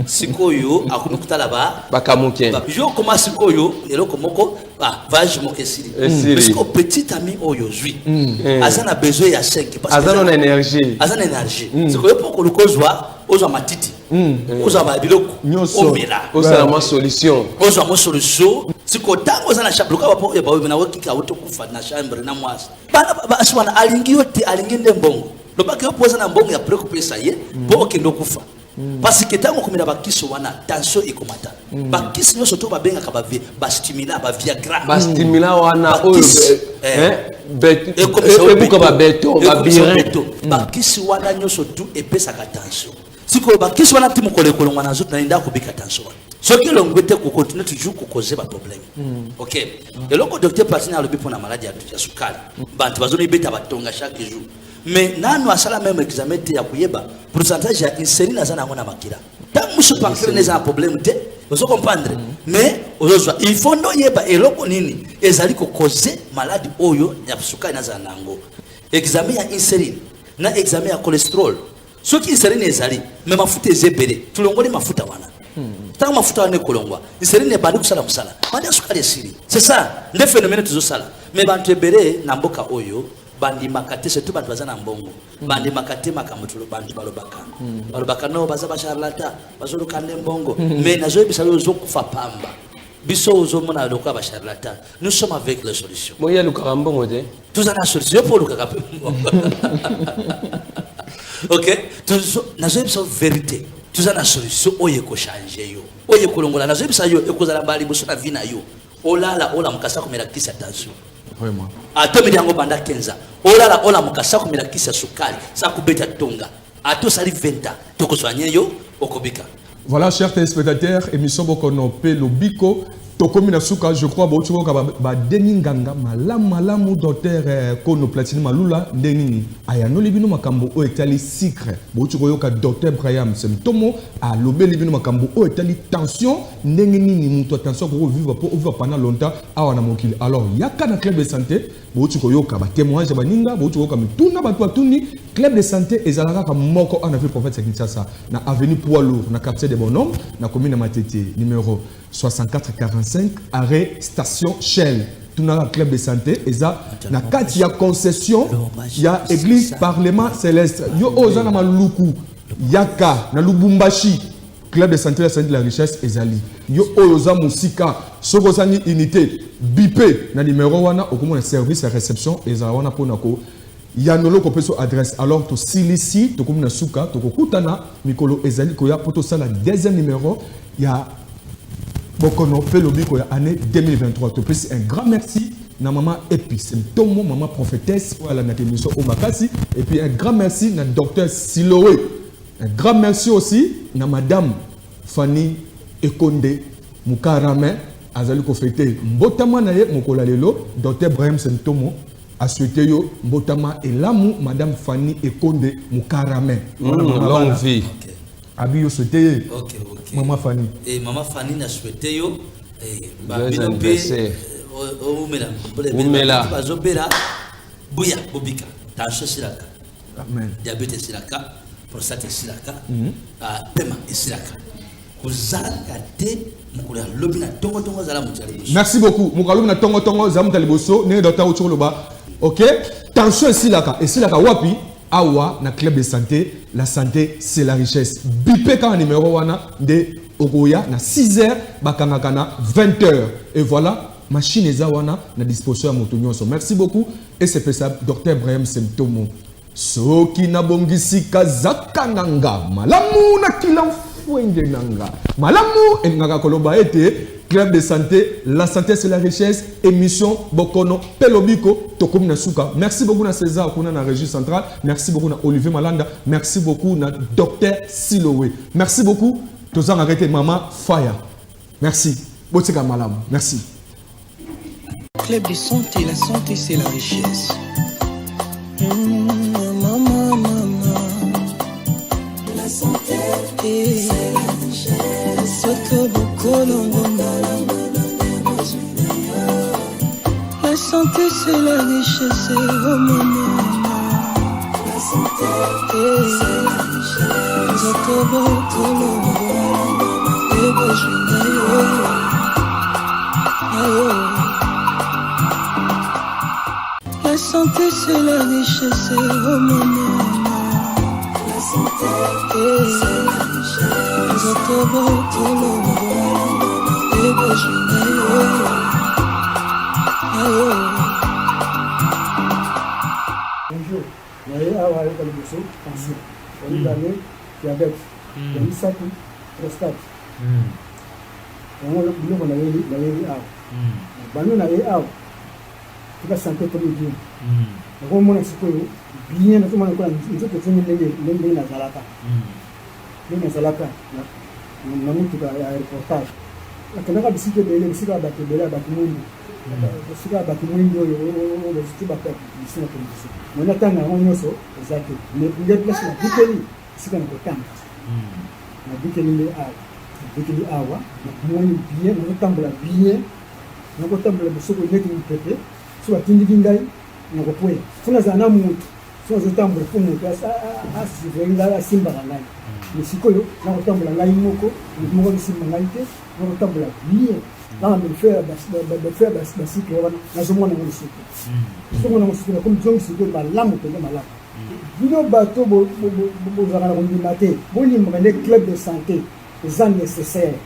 sikoyo akomi kutala ba kamuke yo koma sikoyo eloko moko vage mokesiri parce que petit ami oyo zui azana besoin ya 5 parce que azana énergie sikoyo poko lukozwa ozwa matiti ozwa ba biloko omela ozala ma solution siko tango zana chambre kwa bapo ba wena wekika autokufa na chambre na mwasi bana baswana alingi yote alingi ndembongo lobaki opoza na mbongo ya preko pesa ye bo okendo kufa parce que tango komela bakisi wana tension ekomata bakisi nyoso to babengaka bastimula baviagra bastimula wana ebuka babeto babirin bakisi wana nyoso tu epesaka tension sikoyo bakisi wana ti mokolekolo ngwana nzoto na linda kobika tension wana soki elongo te kocontinue toujours kokoze baproblème ok eloko docteur Platini alobi mpona maladi ya sukali bantu bazonibeta batonga chaque jour mais nanu asala même examen te ya koyeba pourcentage ya insuline aza nango na makila ntango mosu pancréas eza na problème te ozo comprendre mais ozozwa il faut ndo yeba eloko nini ezali kokoze maladi oyo ya sukali nazala nango examen ya insuline na examen ya cholesterol soki insuline ezali mais mafuta ezebele tulongoli mafuta wana tango mafuta wana ekolongwa insuline ebandi kusala mosala bandi ya sukali esili c'est ça nde phénomène tozosala mais bantu ebele na mboka oyo bandi makate surtout bantu baza na mbongo bandi makate makambo tulo bantu balobaka no baza basharlata bazoluka nde mbongo mais nazoyebisa yo ozokufa pamba biso ozomona lokola basharlata nous sommes avec la solution moya lukaka mbongo te toza na solution yo po lukaka pe ok nazoyebisa vérité toza na solution oyo ekochange yo oyo ekolongola nazoyebisa yo ekozala mbala liboso na vi na yo olala olamukasa komela kisi ya tension Vraiment. atomeli yango banda 15 ans olala olamukasa komela kisi ya sukali sa kubeta tonga atosali 20 ans tokozwanye yo okobika. Voilà, chers téléspectateurs, émission Bokono Pe Lobiko. Tokomina Suka, je crois, ba deninganga malamu docteur Kono Platini Malula denini ayano libino makambo o etali secret botuko yoka docteur Braham symptôme a lobé libino makambo o etali tension ndenini muto tension pour vivre pendant longtemps awana mokili. Alors yaka na club de santé botuko yoka ba témoignage baninga botuko yoka mituna batwa tuni club de santé ezalaka ka moko en Afrique prophète Kinshasa na avenue Poids Lourd na quartier des Bonhommes na commune Matete numéro 6445 arrêt station Shell. Tout dans le club de santé et ça na kati ya concession ya église parlement céleste yo ozana maluku yaka na Lubumbashi club de santé de la richesse ezali yo oza musika soko sani unité bipé na numéro wana okomo na service ya réception ezala wana pona ko yanolo ko peso adresse alors to silisi to komuna suka to kokutana mikolo ezali ko ya poto sala deuxième numéro ya Bokono Pe Lobiko ya année 2023. To pesi un grand merci na maman Epi Symptomo, maman prophétesse pour la émission Omakasi et puis un grand merci na docteur Siloé. Un grand merci aussi na madame Fanny Ekonde Mukarame azali ko fêter mbotama na ye mokola lelo docteur Brahim Symptomo a souhaité yo mbotama elamu madame Fanny Ekonde Mukarame. Longue vie. Abi yo souhaité Maman Fanny. Et Maman Fanny n'a souhaité yo Umela bazobera buya bobika tension silaka. Amen. Diabète silaka, prostate silaka, pema silaka. Kuzalaka te mukula lobina tongo zala mutali. Merci beaucoup. Mukalobi na tongo za mutali boso ne docteur Ucholoba. OK? Tension silaka et silaka wapi? Awa na club de santé, la santé c'est la richesse. Bipé quand numéro wana de Ogoya na 6h bakangaka na 20h. Et voilà, machine eza wana na disposition ya moto nyonso. Merci beaucoup et c'est ça docteur Brahim Symptomo. Soki na bongisi kazaka nanga malamu na kila fuenge nanga. Malamu engaka koloba ete club de santé, la santé c'est la richesse, émission Bokono Pe Lobiko, Tokomi na Suka. Merci beaucoup na César Kuna na régie centrale, merci beaucoup na Olivier Malanda, merci beaucoup na docteur Siloé. Merci beaucoup, tous en arrêté maman Faya. Merci. Botika Malam. Merci. Club de santé, la santé c'est la richesse. Maman, la santé c'est la richesse. Soto Bokolo. La santé c'est la richesse, oh maman. La santé c'est la richesse. Soto Bokolo. La santé c'est la richesse, oh maman. La santé c'est la richesse. Soto Bokolo. Bonjour, naye awa ayokali biso tension olinga ne diabète ya misato prostate yango biloko na yeli awa bano na ye awa tika santé tomi bien nakomona sikoyo bien natomona kola nzoto timi ndenge nazalaka ndenge nazalaka na mutuka ya reportage akendaka bisika ebele bisika bato ebele ya bato mwindu bisika ya bato mwindu oyo baziti bato ya publicité na télévision mona ntango yango nyonso eza te nde place nabikeli esika na kotanga nabikeli nde awa nabikeli awa nakomoni bien nakotambola bien nakotambola bosoko neti mopepe so batindiki ngai nakopoya fo nazala na motu so azotambola fo moto asivre ngai asimbaka ngai mais sikoyo nakotambola ngai moko motu moko akosimba ngai te nakotambola bien kaka befe basikle wana nazomona ngo lisuku nazomona ngo lisuku comme zongi sikoyo malamu pende malamu bino bato bozalaka na kondima te bolimbaka nde club de santé eza nécessaire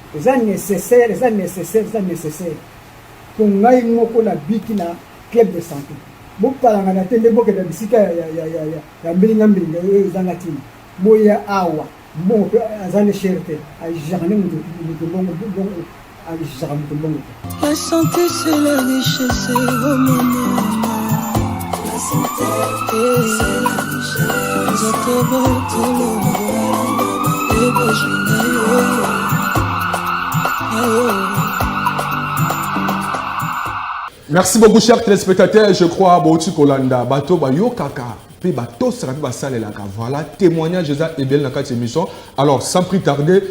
po ngai moko nabiki na club de santé bopalangana te nde bokenda bisika ya mbilinga oyo ezanga ntina boya awa mbongo mpe aza ne chere te ajaka nde moto mbongo ajaka moto mbongo te. La santé c'est la richesse, oh maman. La santé c'est la richesse. Nzoto botolo ebojina yo. Merci beaucoup, chers téléspectateurs. Je crois à Bouti Kolanda, Bato Bayo Kaka, puis Bato Serapi Basale Laka. Voilà, témoignage de Ebel dans cette émission. Alors, sans plus tarder,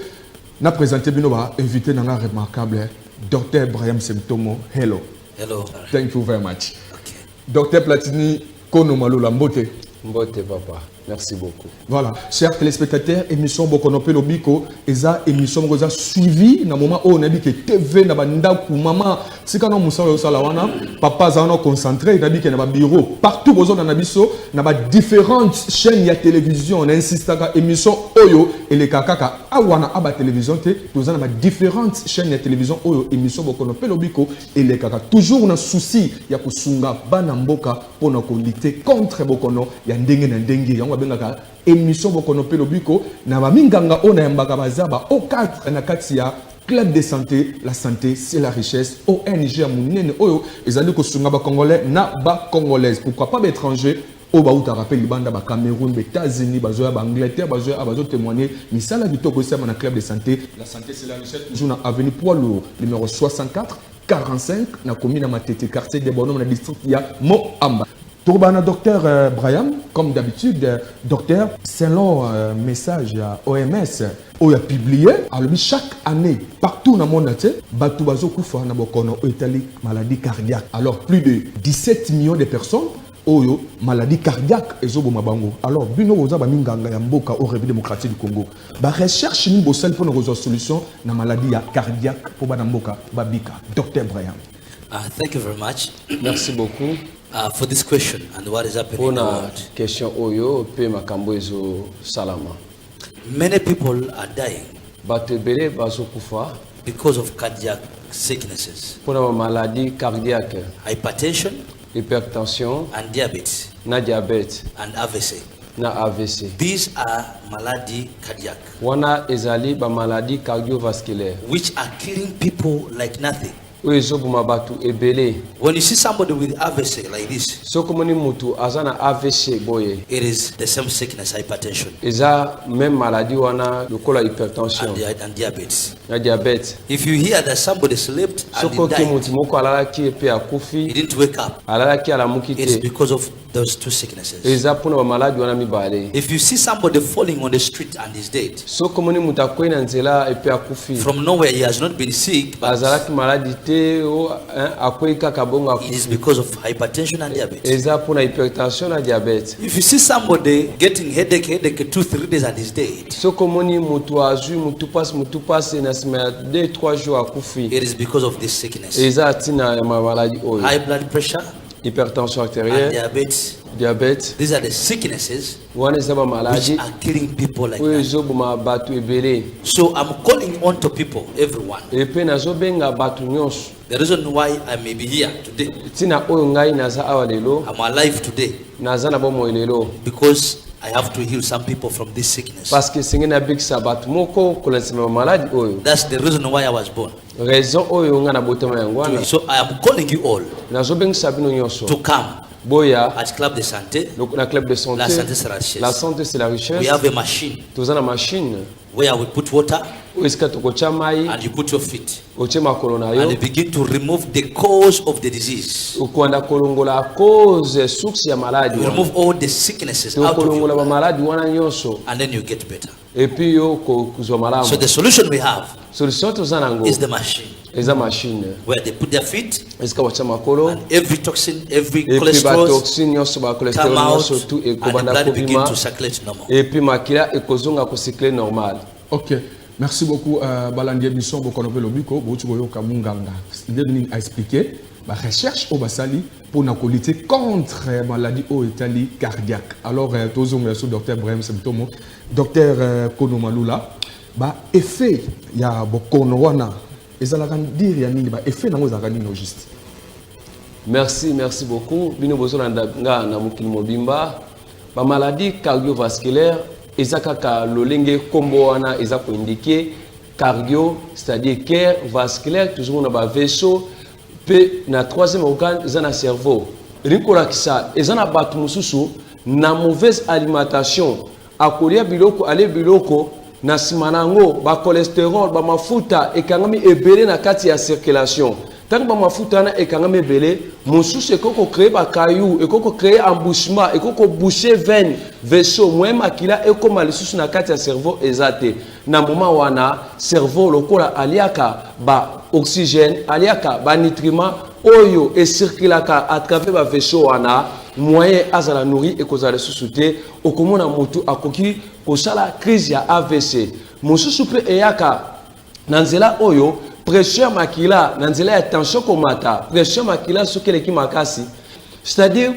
nous avons présenté Binoba, invité dans un remarquable Dr. Brahim Semtomo. Hello. Hello. Thank you very much. Okay. Dr. Platini Konomalo Lambote. Mbote, papa. Merci beaucoup. Voilà, chers téléspectateurs, émission Bokonope Lobiko, eza émission Rosa suivi na moment où on a dit que TV na banda ku maman, si quand on moussa yo salawana, papa zano concentré, il a dit que na ba bureau partout besoin na biso, na ba différentes chaînes ya télévision, on insiste ka émission Oyo et les kakaka awana aba télévision te, nous avons différentes chaînes ya télévision Oyo émission Bokonope Lobiko et les kaka toujours na souci ya kusunga bana mboka pour na lutter contre Bokono ya ndenge na ndenge bengaka émission Bokonope Lobiko na baminganga ona yambaka bazaba au 4 na kati ya club de santé. La santé c'est la richesse. ONG amunene oyo ezali ko sunga ba congolais na ba congolaise, pourquoi pas étrangers au ba uta rappel libanda ba Cameroun, ba États-Unis, ba zoya ba Angleterre, ba zoya ba témoigner misala bitoko sema na club de santé. La santé c'est la richesse. Toujours na avenue Poids Lourd numéro 64 45 na commune na Matete quartier de Bonhomme na district ya Moamba. Tourbana docteur Brahim, comme d'habitude, docteur, selon message à OMS, on a publié, alors chaque année, partout dans le monde, Batoubazo Koufa na bokono maladie cardiaque. Alors plus de 17 millions de personnes ont maladie cardiaque et zobomabango. Alors bino oza ba minganga ya mboka au République démocratique du Congo. Ba recherche ni bosel pour nos solution na maladie cardiaque pour ba mboka babika. Docteur Brahim. Thank you very much. Merci beaucoup. For this question and what is happening in the world. Question Oyo, pe makambo ezo salama. Many people are dying Batebele bazo kufa because of cardiac sicknesses. Pour la maladie cardiaque, Hypertension hypertension, and diabetes na diabète, and AVC. na AVC. These are malady cardiac, Wana ezali ba maladie cardiovasculaire. which are killing people like nothing. Oyo buma batu ebele. When you see somebody with AVC like this, Soko moni mutu azana AVC boye. it is the same sickness, hypertension Eza même maladie wana lokola hypertension and diabetes. na diabète. If you hear that somebody slept and Soko he ki died, mutu moko alalaki epe he akufi, didn't wake up, alalaki alamuki it's te. because of those two sicknesses. Eza pona ba maladie wana mibale. If you see somebody falling on the street and is dead, Soko moni mutu akwena nzela epe akufi. from nowhere he has not been sick, but Azalaki maladie te o akwei kaka bongo it is akufi. because of hypertension and diabetes. Eza pona hypertension na diabète. If you see somebody getting headache 2-3 days and is dead, Soko moni mutu azui mutu passe na sima ya 2-3 jours akufi. it is because of this sickness. Eza tina ya maladie oyo. High blood pressure Hypertension and artérielle, diabetes, diabète, these are the sicknesses wana eza ba which maladie are killing people like oyo that. ezoboma bato ebele. So I'm calling on to people, everyone. Epe nazobenga bato nyonso. The reason why I may be here today, Tina oyo ngai naza awa lelo, I'm alive today, naza na bomoi lelo. because I have to heal some people from this sickness. Parce que c'est un big sabat moko kolesema maladie oyo. That's the reason why I was born. Raison oyo nga na botama yangwana. So I am calling you all to come Boya at Club de Santé. La club de santé. La santé c'est la richesse. La santé c'est la richesse. We have a machine. Tuzana machine. Where we put water. And you put your feet. And you begin to remove the cause of the disease. You remove all the sicknesses out of your body. And then you get better. So the solution we have is the machine. Where they put their feet and every toxin, every cholesterol come out and the blood begin to circulate normal. Ok, merci beaucoup Balandier Mission Bokonope Lobiko, Botugoyo Kamunganga. Il est venu expliquer la recherche au Basali pour lutter contre la maladie au Italie cardiaque. Alors, tous merci docteur Brahim Semtomo, docteur Kono Malula, effet il y a Bokono wana, et ça la dire ya nini effet na ngozaka nini juste. Merci beaucoup. Bino bozolanda nga na mukili mobimba, ba maladie cardiovasculaire ezaka lolenge kombo wana ezako indiqué cardio, c'est-à-dire cœur vasculaire, toujours na ba vaisseau pe na troisième organe ezana cerveau. Rikola kisa ezana batu mususu na mauvaise alimentation akolia biloko ale biloko na simanango ba cholestérol ba mafuta ekangami ebele na kati ya circulation. Tant que mafuta na ekangami ebele mususu ekoko créer ba caillou ekoko créer embouchement ekoko boucher veine vaisseau moyen makila ekoma lisusu na kati ya cerveau ezate na moment wana cerveau lokola aliaka ba oxygène aliaka ba nutriments oyo e circulaka à travers ba vaisseau wana moyen azala nourri ekozala lisusu te okomona mutu akoki kosala crise ya AVC mususu pe eyaka na nzela oyo pression makila na nzela ya tension komata pression makila sokeleki makasi, c'est-à-dire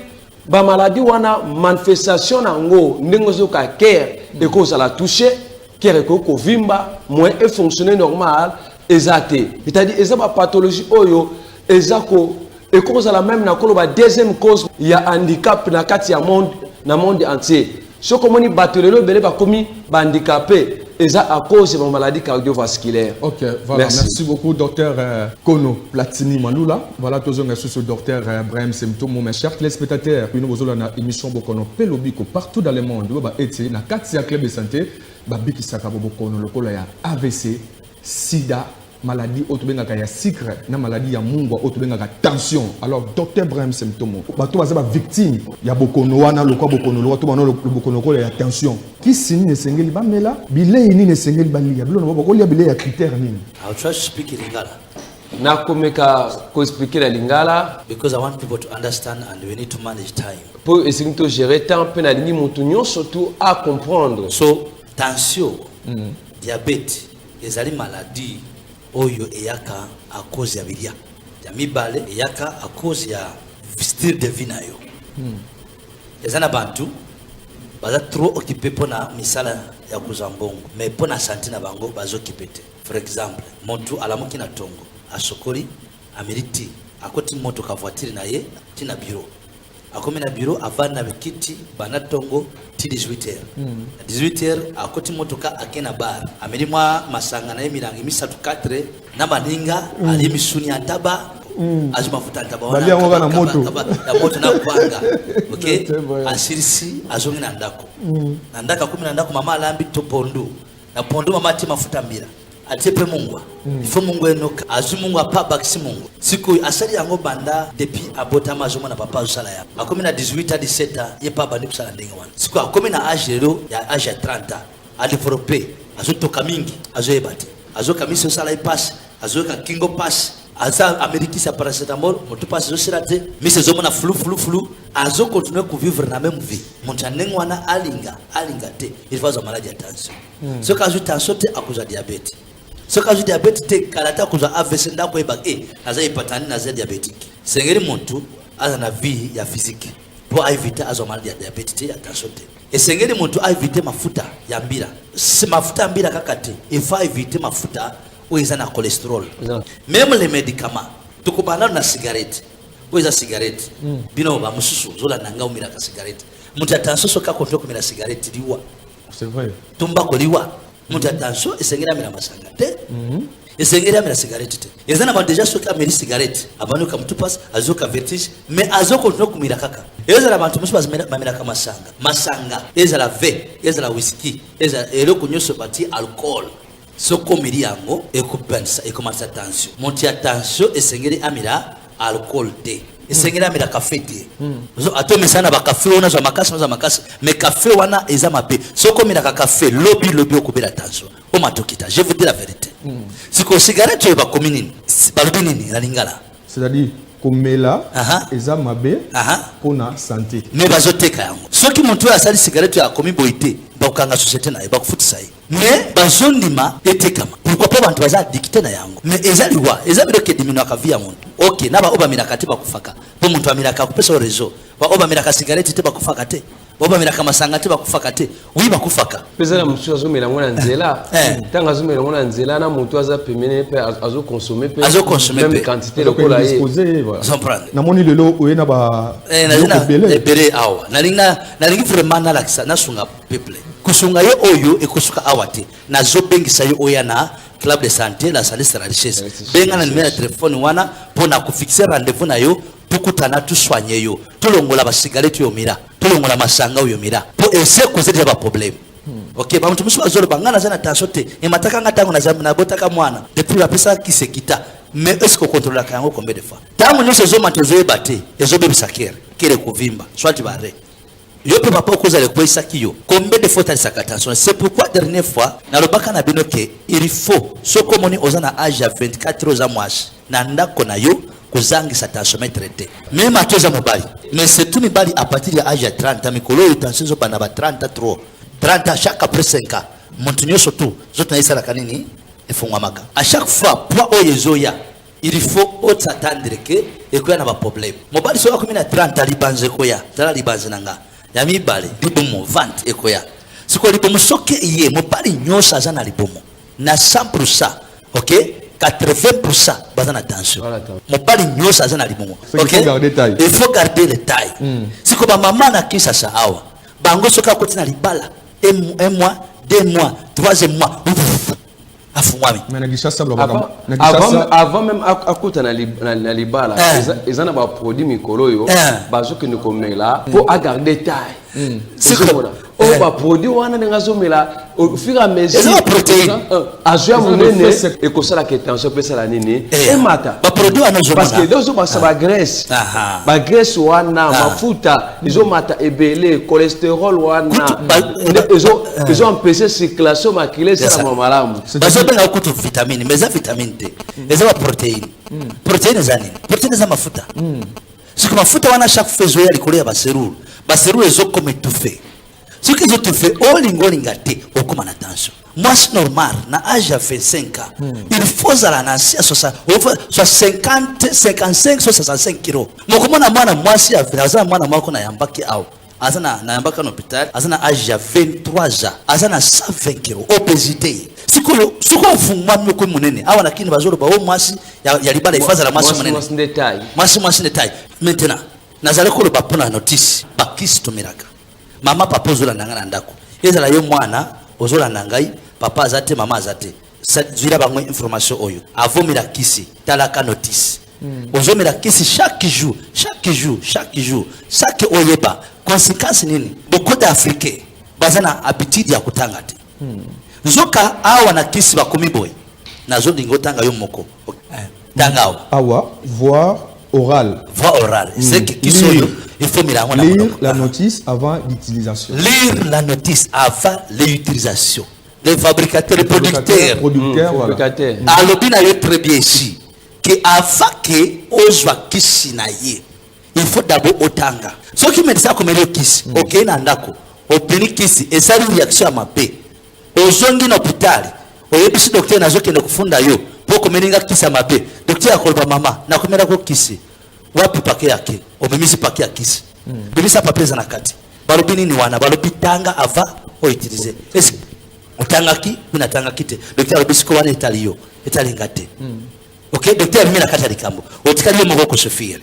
ba maladie wana manifestation nango ndenge zoka cœur ekozala toucher cœur ekoko vimba moins et fonctionner normal ezate, c'est-à-dire eza ba pathologie oyo ezako ekozala même na koloba deuxième cause ya handicap na kati ya monde entier. Soko moni batolelo bele ba komi ba handicapé eza à cause de la maladie cardiovasculaire. Ok, voilà. Merci beaucoup, docteur Kono Platini Malula. Voilà, tous les sur docteur Brahim Semtomo, mes chers téléspectateurs. Puis nous avons une émission Bokono Pelobiko partout dans le monde. Nous avons été dans 4 clubs de santé. Babiki Sakabo Bokono, le col AVC, SIDA, maladie autobengaka ya sucre, na maladie ya mungwa autobengaka tension. Alors, docteur Brahim Semtomo, bato baza victime ya Bokono wana lokwa Bokono lokwa to bano le Bokono ko ya tension. Qui sini ne sengeli ba mela, bile ini ne sengeli ba liya. Bilo no bako liya bile ya critère nini? I'll try to speak in Lingala. Na komeka ko expliquer la Lingala because I want people to understand and we need to manage time. Pour essayer de gérer temps pe na lingi mutu surtout à comprendre. So, tension, diabète, ezali maladie oyo eyaka a cause ya bilia ya mibale eyaka a cause ya style de vie na yo ezana bantu baza trop occupé pona misala ya kuzambongo mais pona santé na bango bazo occupé. For example, montu alamuki na tongo asokoli ameriti akoti moto ka voiture na ye tina bureau akomi na bureau avana bikiti bana tongo ti 18h 18h akoti motoka akena bar amerima masanga na emirangi misatu 4 na baninga ali misuni ataba azumafuta ataba wana na moto ya moto na kwanga okay asirisi azongi na ndako na ndaka 10 na ndako mama alambi to pondu na pondu mama ati mafuta mbira atepe mungwa ifo mungwa enoka azu mungwa papa kisi mungwa siku asali yango banda depuis abota mazomo na papa usala ya akomi na 18 17 ye papa ndi kusala ndenge wana siku akomi na age lero ya age 30 a développer azu toka mingi azu ebate azu kamisi usala ipass azu ka kingo pass asa ameriki sa paracetamol moto pass zo sirate mise zo mona flu azu continuer ku vivre na même vie monta ndenge wana alinga te il faut zo maladie ya tension so ka azu tension te akuza diabète. Ce cas de diabète, c'est kalata kuza AVC ndako eba aza ipatani na za diabétique. Sengeri muntu aza na vie ya physique. Pour éviter azo maladie ya diabète ya tension te. Et sengeri muntu a éviter mafuta ya mbira. Si mafuta mbira kakate, il faut éviter mafuta ou ils ont na cholestérol. Même les médicaments, tukubana na cigarette. Ou ils cigarette. Bino ba mususu zola nanga umira ka cigarette. mutu attention soka contrôle kumira cigarette liwa. C'est vrai. Tumba ko liwa. Mutu attention esengera mira masanga te. Esengera mira cigarette te. Ezana ba déjà soka mira cigarette. Abano ka mutu pass azoka vertige mais azoko contrôle kumira kaka. Ezala bantu musu bazimira mamira ka masanga. Masanga ezala ve, ezala whisky, ezala eloko nyoso bati alcool. Soko miri yango ekupensa ekomasa attention. Mutu attention esengera amira alcool te. Esengera amira café te. Atome sana ba café ona za makasi mais café wana eza mabe. Soko mira ka café lobby okobela attention. O matokita, je vous dis la vérité. Siko cigarette ba komini balobi nini na lingala. C'est-à-dire komela eza mabe pona santé. Mais bazoteka yango. Soki muntu asali cigarette ya komi boité bakanga société na ba kufutisa yi. Mais bazondima etekama. Pourquoi pas bantu baza addicté na yango. Mais ezaliwa, ezabiro ke dimino akavia muntu. OK, naba oba mira katiba kufaka. Po muntu amira ka kupesa réseau. Ba oba mira ka cigarette te bakufaka te. Oba mira ka masanga te bakufaka te. Oui bakufaka. Pesa la mutu azomela ngona nzela. Tanga azomela ngona nzela na mutu aza pemene pe azo consommer pe. Azo consommer même quantité lokola ye. Na moni lelo oyena ba bere awa. Nalingi vraiment na lakisa na sunga peuple. Kusunga yo oyo ekosuka awate. Na zobengisa yo oya na club de santé la santé c'est la richesse. Benga na numéro de téléphone wana pona ku fixer rendez-vous na yo tukutana tu soigner yo. Tulongola ba cigarette yo mira. Tulongola masanga yo mira. Po essayer causer des problèmes. OK, ba mtu musu bazolo bangana zana tension te. E mataka ngatango na zambu na botaka mwana. Depuis la pesa qui se quitta. Mais est-ce qu'on contrôle la kango combien de fois? Tango nyo sezo matezo ebate, ezo bebisa kere kuvimba. Soit bare. Yo pe papa koza le kwesa kiyo. Combien de fois t'as sa attention? C'est pourquoi dernière fois na lobaka na bino ke il faut soko moni ozana âge à 24 ans mwashi. Na ndako na yo kuzangisa attention traité. Même atoza mobali. Mais c'est tout mibali à partir de âge à 30 ans mikolo yo tension zo bana ba 30 trop. 30 chaque après 5 ans. Montunyo surtout, zote na isa la kanini efungwa maka. À chaque fois poids oyezoya il faut s'attendre que et qu'il y a un problème. Mobali so comme na 30 libanze koya, tala libanze nanga. Ya mibale libomo vente ekoya. Siko libomo soke iye mobali nyosa zana libomo. Na 100%, OK? 80% bazana attention. Mobali nyosa zana libomo. OK? Il faut garder le taille. Siko ba maman na kisa sa awa. Bango soka kotina libala. Un mois, 2 mois, 3e mois. Avant même akuta na libala ezana ba produit mikolo yo bazo ke nikomela pour garder taille. C'est comme on va produire wana ngazomela au fur et à mesure protéine azoya munene et ko sala que tension pesa la nini et mata ba produit wana zo parce que dozo ba sa ba graisse wana mafuta izo mata ebele cholestérol wana izo empêcher circulation maculaire c'est la malamu bazo benga kutu vitamine mais za vitamine T les ba protéine protéine zani protéine za mafuta c'est que mafuta wana chaque fois zo ya likolo ya ba serure ezo comme étouffé. Ce que je te fais, au attention. Moi, c'est normal, na âge à 25 ans, il faut soit 50, 55, 65 kilos. Moi, si à 23 ans, azana 120 kilos, obésité. Si on maintenant, nazaleko ba pona notice ba kisto miraka. Mama papa ozola nanga ndako. Ezala yo mwana ozola nangai papa azate mama azate. Zira bangwe information oyo. Avomira kisi talaka notice. Ozomira kisi chaque jour. Chaque oyeba conséquence nini? Beaucoup d'Africains bazana habitude ya kutanga te. Nzoka awa na kisi bakomi boy. Nazo ndingo tanga yo moko. Tanga awa voir oral. Voix orale. C'est qui il faut lire la notice avant l'utilisation. Lire la notice avant l'utilisation. Les fabricateurs, les producteurs. Alobina est très bien ici. Que avant que ozwa kisi na ye, il faut d'abord otanga. Ce qui me dit ça comme le kisi, ok nandako, obini kisi, et ça une réaction à ma paix. Ozongi na hôpital, oyebisi docteur nazo ke kufunda yo. Poko meninga kisa mabe. Docteur akolba mama, na komera ko kisi. Wapi pake yake? Omemisi pake ya kisi. Bebisa papeza na kati. Balobi nini wana? Balobi tanga ava o utiliser. Est-ce otanga ki? Mina tanga kite. Docteur alobisi ko wana etaliyo. Etali ngate. OK, docteur mina kata likambo. Otikali mo ko sofire.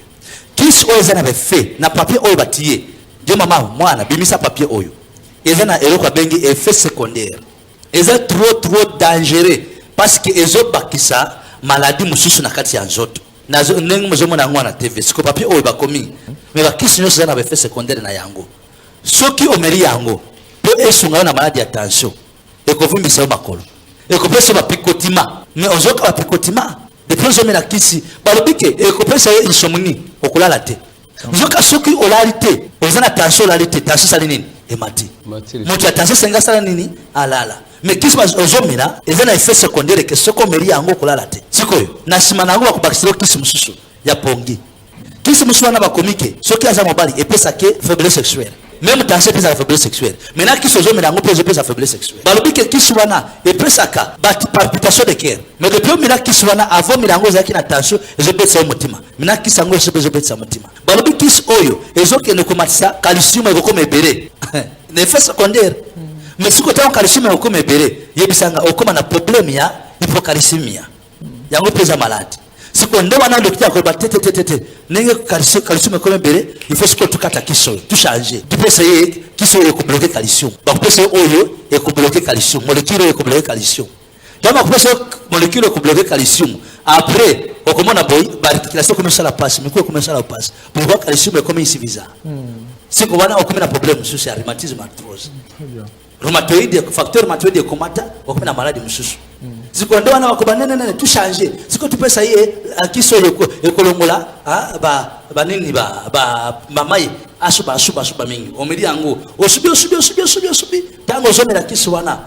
Kisi oza na befe na papier o batiye. Dieu maman moi na bimisa papier oyo ezana eloko bengi effet secondaire eza trop dangereux parce que ezo bakisa maladie mususu na kati ya nzoto nazo ndenge mozomona ngwa na TV siko papier oyo bakomi mais bakisi nyonso eza na effet secondaire na yango soki omeri yango po esunga na maladie ya tension ekovumbisa yo makolo ekopesa ba picotima mais ozoka ba picotima depuis ozomela kisi balobike ekopesa yo insomnie okulala te nzoka soki olalite ozana tension olalite tension sali nini emati moto ya tension senga sala nini alala mais kisi ozomela ezana effet secondaire que soko meri yango okulala te sikoyo na sima nango bakubakisiro kisi mususu ya pongi kisi mususu wana bakomike soki aza mobali epesa ke faiblesse sexuelle même tension pesa la faiblesse sexuelle maintenant kisi ozomela yango pesa la faiblesse sexuelle balobike kisi wana epesaka palpitation de cœur mais depuis omela kisi wana avant milango ezalaki na tension ezobetisa motima maintenant kisi yango ezobetisa motima balobike kisi oyo ezokende komatisa calcium ekokoma ebele na effet secondaire mais si kota calcium ekokoma ebele yebisanga okoma na problème ya hypocalcémia yango pesa malade siko nde wana docteur ko batete nenge calcium ekoma ebele il faut que tukata kiso tu changer tu peux essayer kiso ekobloquer calcium ba kupesa oyo ekobloquer calcium molécule ekobloquer calcium donc kupesa molécule ekobloquer calcium après okomona boy barticulation commence la passe mais quoi commence la passe pourquoi calcium est comme insuffisant siko wana okomena na problème sur rhumatisme arthrose rhumatoïde facteur rhumatoïde komata okomena maladie mususu siko ndo wana wakoba nene tu changer siko tu pesa yeye kiso ekolongola ba nini ba mamai asuba mingi omedi yango osubi tango zomela kiso wana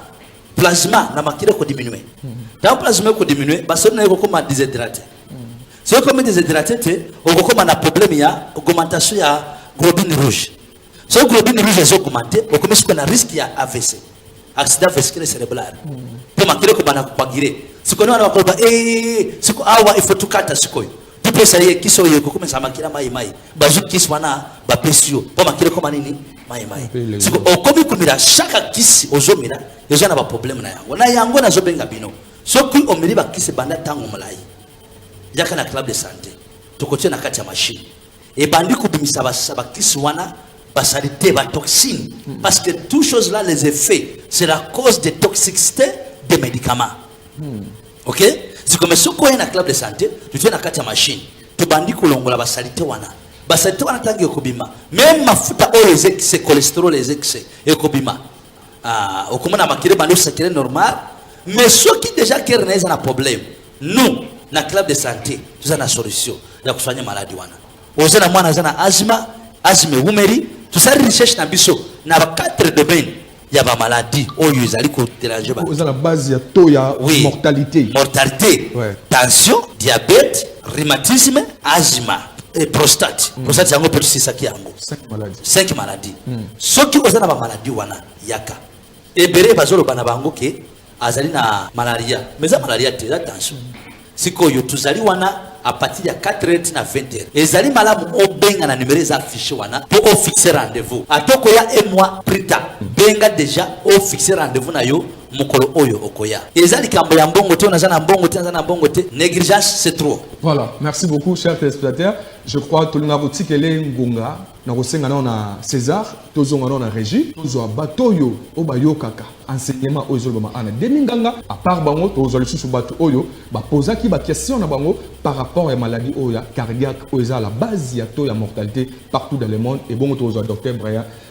plasma na makire ko diminuer dans plasma ko diminuer baso na ekokoma déshydraté c'est comme déshydraté te okokoma na problème ya augmentation ya globine rouge so globine rouge est augmentée okomesi ko na risque ya AVC accident vasculaire cérébral pour makire ko bana kupagire siko wana wakoba siko awa il faut tukata siko tu peux essayer kiso yeko komesa makira mai bazu kiso wana ba pesio pour makire ko manini mai siko okomi kumira chaque kisi ozomira ezana ba problème na yango na zobenga bino soki omiri ba kisi banda tango molai yaka na club de santé tokotie na kati ya machine et bandi kubimisa ba kisi wana basalité ba toxine parce que toutes choses là les effets c'est la cause de toxicité des médicaments. OK? C'est comme si on a un club de santé, tu fais une carte de machine, tu bandis que l'on a la salité wana. La salité wana tangi ekobima. Même mafuta o les excès, cholestérol les excès ekobima. Au comment on a marqué bando c'est normal, mais ceux qui déjà qui ont un problème, nous, na club de santé, nous avons une solution. Ya kusoigner maladie wana. Ozana mwana zana asthme umeri, tout ça recherche na biso na 4 domaines. Il y a des maladies oyo ezali ko déranger ba. Oza la base ya taux ya mortalité. Mortalité. Ouais. Tension, diabète, rhumatisme, asthme et prostate. Prostate yango peut c'est ça qui yango. 5 maladies. Soki oza na ba maladie wana yaka. Ebere bazolo bana bango ke azali na malaria. Mais ça malaria te attention. Siko yo tuzali wana à partir de 4h na 20h. Ezali malamu obenga na numéro za affiché wana pour fixer rendez-vous. Atoko ya et moi prita. Benga déjà au fixer rendez-vous na yo mukolo oyo okoya. Ezali kambo ya mbongo te onazana mbongo te onazana mbongo te. Négligence c'est trop. Voilà, merci beaucoup chers téléspectateurs. Je crois que nous avons dit que les ngonga na kosenga na César, tozonga na régie, tozo batoyo obayo kaka. Enseignement oyo bama ana deninganga à part bango tozo le sous bato oyo ba posa ki ba question na bango par rapport à maladie oya cardiaque oyo à la base ya taux ya mortalité partout dans le monde et bon tozo docteur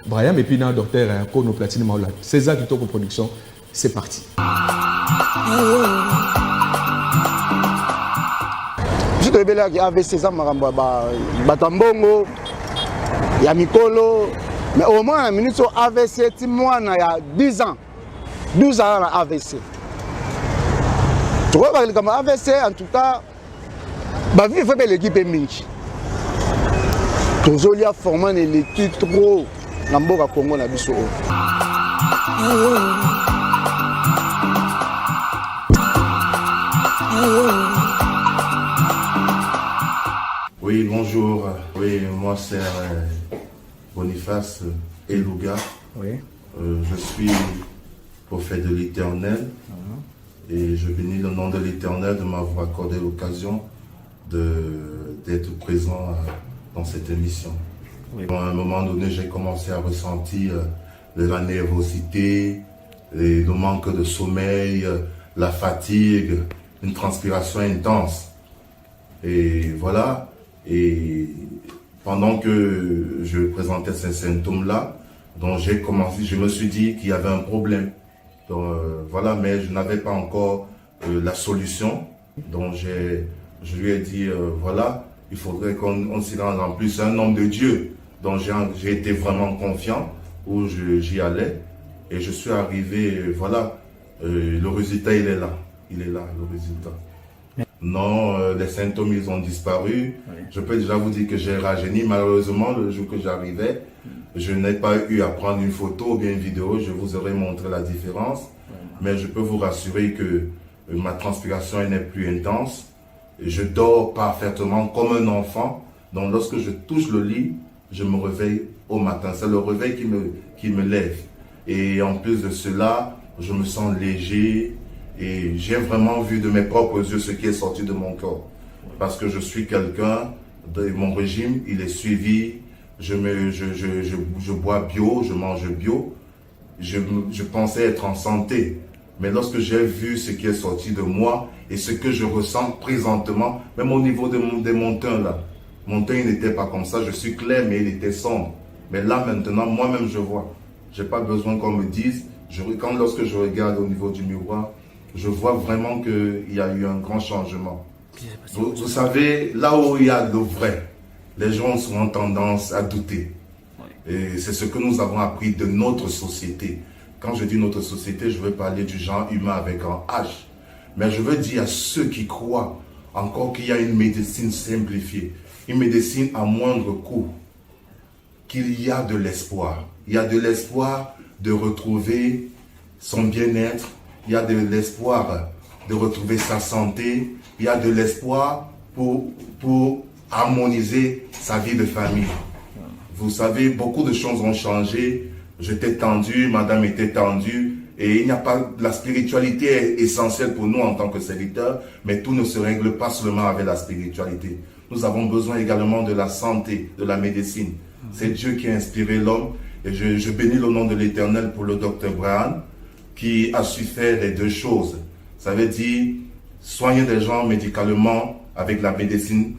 Brian et puis na docteur Kono Platine Maola. César qui toque production, c'est parti. Je te révèle qu'il y avait ces hommes batambongo, il y a Mikolo, mais au moins la minute sur AVC, moi, il y a 10 ans, 12 ans à AVC. Tu vois, comme AVC, en tout cas, ma vie fait l'équipe est mince. Toujours il y a formé l'équipe trop, dans le Congo, na biso. Oui, bonjour. Oui, moi c'est Boniface Elouga. Oui. Je suis prophète de l'Éternel et je bénis le nom de l'Éternel de m'avoir accordé l'occasion d'être présent dans cette émission. À un moment donné, j'ai commencé à ressentir de la nervosité, le manque de sommeil, la fatigue, une transpiration intense. Et voilà. Et pendant que je présentais ces symptômes-là, donc j'ai commencé, je me suis dit qu'il y avait un problème. Donc, voilà, mais je n'avais pas encore la solution. Donc je lui ai dit, voilà, il faudrait qu'on s'y rende. En plus, c'est un homme de Dieu. Donc j'ai été vraiment confiant où j'y allais. Et je suis arrivé, voilà, le résultat, il est là. Il est là, le résultat. Non, les symptômes, ils ont disparu. Oui. Je peux déjà vous dire que j'ai rajeuni. Malheureusement, le jour que j'arrivais, je n'ai pas eu à prendre une photo ou bien une vidéo. Je vous aurais montré la différence. Oui. Mais je peux vous rassurer que ma transpiration n'est plus intense. Je dors parfaitement comme un enfant. Donc, lorsque je touche le lit, je me réveille au matin. C'est le réveil qui me lève. Et en plus de cela, je me sens léger. Et j'ai vraiment vu de mes propres yeux ce qui est sorti de mon corps. Parce que je suis quelqu'un, mon régime, il est suivi. Je bois bio, je mange bio. Je pensais être en santé. Mais lorsque j'ai vu ce qui est sorti de moi et ce que je ressens présentement, même au niveau des montants là, mon teint n'était pas comme ça, je suis clair mais il était sombre. Mais là maintenant, moi-même je vois. Je n'ai pas besoin qu'on me dise. Lorsque je regarde au niveau du miroir, je vois vraiment qu'il y a eu un grand changement. Vous savez, là où il y a le vrai, les gens ont souvent tendance à douter. Et c'est ce que nous avons appris de notre société. Quand je dis notre société, je veux parler du genre humain avec un H. Mais je veux dire à ceux qui croient encore qu'il y a une médecine simplifiée, une médecine à moindre coût, qu'il y a de l'espoir. Il y a de l'espoir de retrouver son bien-être, il y a de l'espoir de retrouver sa santé, il y a de l'espoir pour harmoniser sa vie de famille. Vous savez, beaucoup de choses ont changé. J'étais tendu, madame était tendue, et il n'y a pas, la spiritualité est essentielle pour nous en tant que serviteurs, mais tout ne se règle pas seulement avec la spiritualité. Nous avons besoin également de la santé, de la médecine. C'est Dieu qui a inspiré l'homme, et je bénis le nom de l'Éternel pour le docteur Brian, qui a su faire les deux choses. Ça veut dire soigner des gens médicalement avec la médecine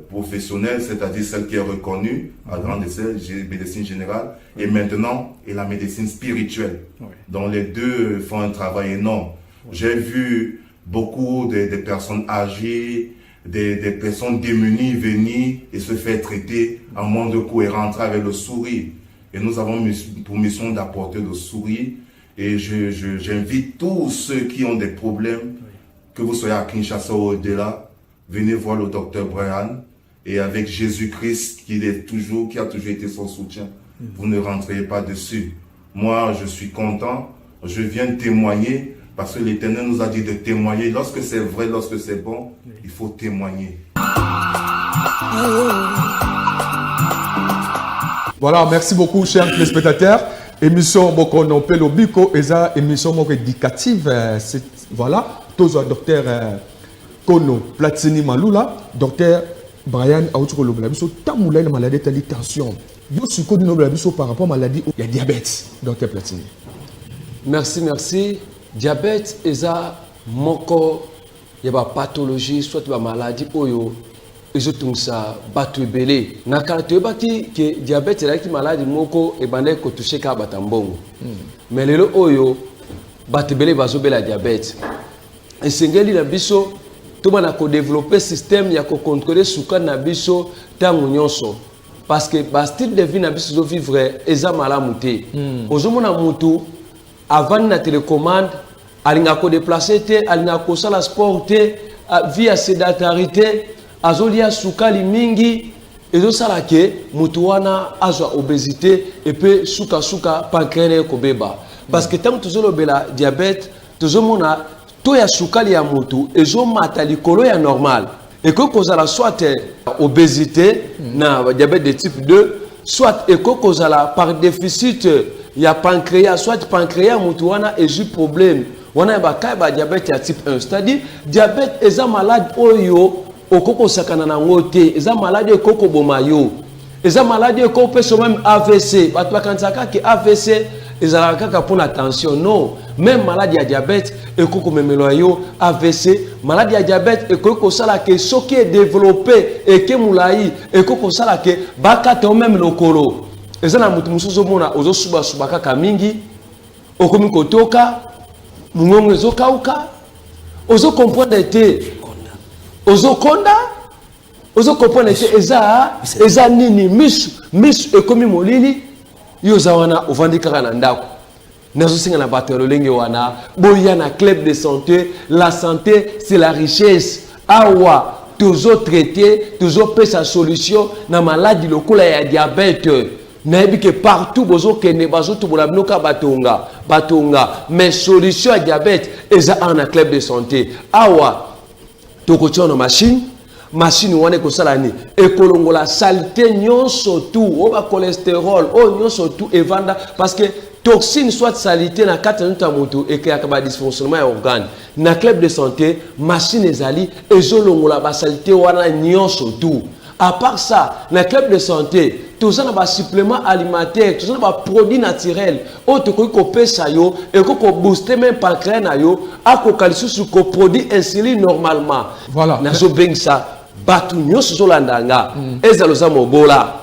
professionnelle, c'est-à-dire celle qui est reconnue à grande échelle, médecine générale, et maintenant, et la médecine spirituelle. Oui. Donc les deux font un travail énorme. Oui. J'ai vu beaucoup de personnes âgées, des personnes démunies venir et se faire traiter en moins de coût et rentrer avec le sourire. Et nous avons pour mission d'apporter le sourire. Et j'invite tous ceux qui ont des problèmes, que vous soyez à Kinshasa ou au-delà, venez voir le docteur Brian. Et avec Jésus-Christ, qui a toujours été son soutien, vous ne rentrez pas dessus. Moi, je suis content. Je viens témoigner parce que l'Éternel nous a dit de témoigner. Lorsque c'est vrai, lorsque c'est bon, il faut témoigner. Voilà, merci beaucoup, chers téléspectateurs. Émission Bokono Pelo Biko, eza émission éducative. Voilà, tous docteur Kono Platini Malula, docteur Brian Aoutuko Loblabiso, tamoula la maladie de tension. Yo suko di Loblabiso par rapport à la maladie, il y a diabète, docteur Platini. Merci. Diabète eza moko ya ba pathologie soit ba maladie oyo ezotunsa batu ebele na kala toyebaki ke diabète ezalaki maladi moko ebandaki kotouche kaka bato mbongo mais lelo oyo bato ebele bazobela diabète esengeli na biso tobana kodévelopper système ya kocontrôler sukari na biso ntango nyonso parce que bastyle de vie na biso ezovivre eza malamu te ozomona mutu avant na télécommande alinga kodéplace te alinga kosala sport te via sédentarité azolia sukali mingi ezosala ke mutu wana azwa obésité et puis suka pancréas kobeba parce que tant tozolobela diabète tozomona to ya sukali ya mutu ezomata likolo ya normal et que kozala soit obésité na diabète de type 2 soit kozala par déficit ya pancréas soit pancréas mutu wana ezu problème wana ba ka diabète ya type 1 c'est-à-dire diabète eza malade oyo okoko sakana na ngote eza malade okoko boma yo eza maladie ko peut même AVC bato bakanisaka ke AVC ezalaka kaka pour la tension. Non, même maladie à diabète ekoko memelo yo AVC, maladie à diabète ekoko sala ke soki est développé et ke mulai ekoko sala ke bakate même lokolo. Ezana mutu musuzo mona ozo suba suba kaka mingi okomi kotoka mungongo ezokauka ozo comprendre te ozo konda ozo comprendre te eza nini misu ekomi molili yo zawana ovandi kaka na ndako nazo singa na batelo lenge wana boya na club de santé. La santé c'est la richesse awa toujours traiter toujours pe sa solution na maladie lokola ya diabète. Nabi que partout bozo kene bazo to bola mnoka batonga mais solution à diabète eza en club de santé awa to ko tshona machine wane ko sala ni ekolongola saleté nyonso tout o ba cholestérol o nyonso tout evanda parce que toxine soit salité na kati na moto et ka ba dysfonctionnement ya organe na club de santé machine ezali ezolongola ba saleté wana nyonso tout. À part ça, dans le club de santé, tout ça n'a supplément alimentaire, tout ça n'a produit naturel. Autre que qu'on ça yo et qu'on booster même pancréas na yo, à qu'on calcule sur qu'on produit insuline normalement. Voilà. Na so beng ça, batu nyos so landanga. Ezalo za mobola,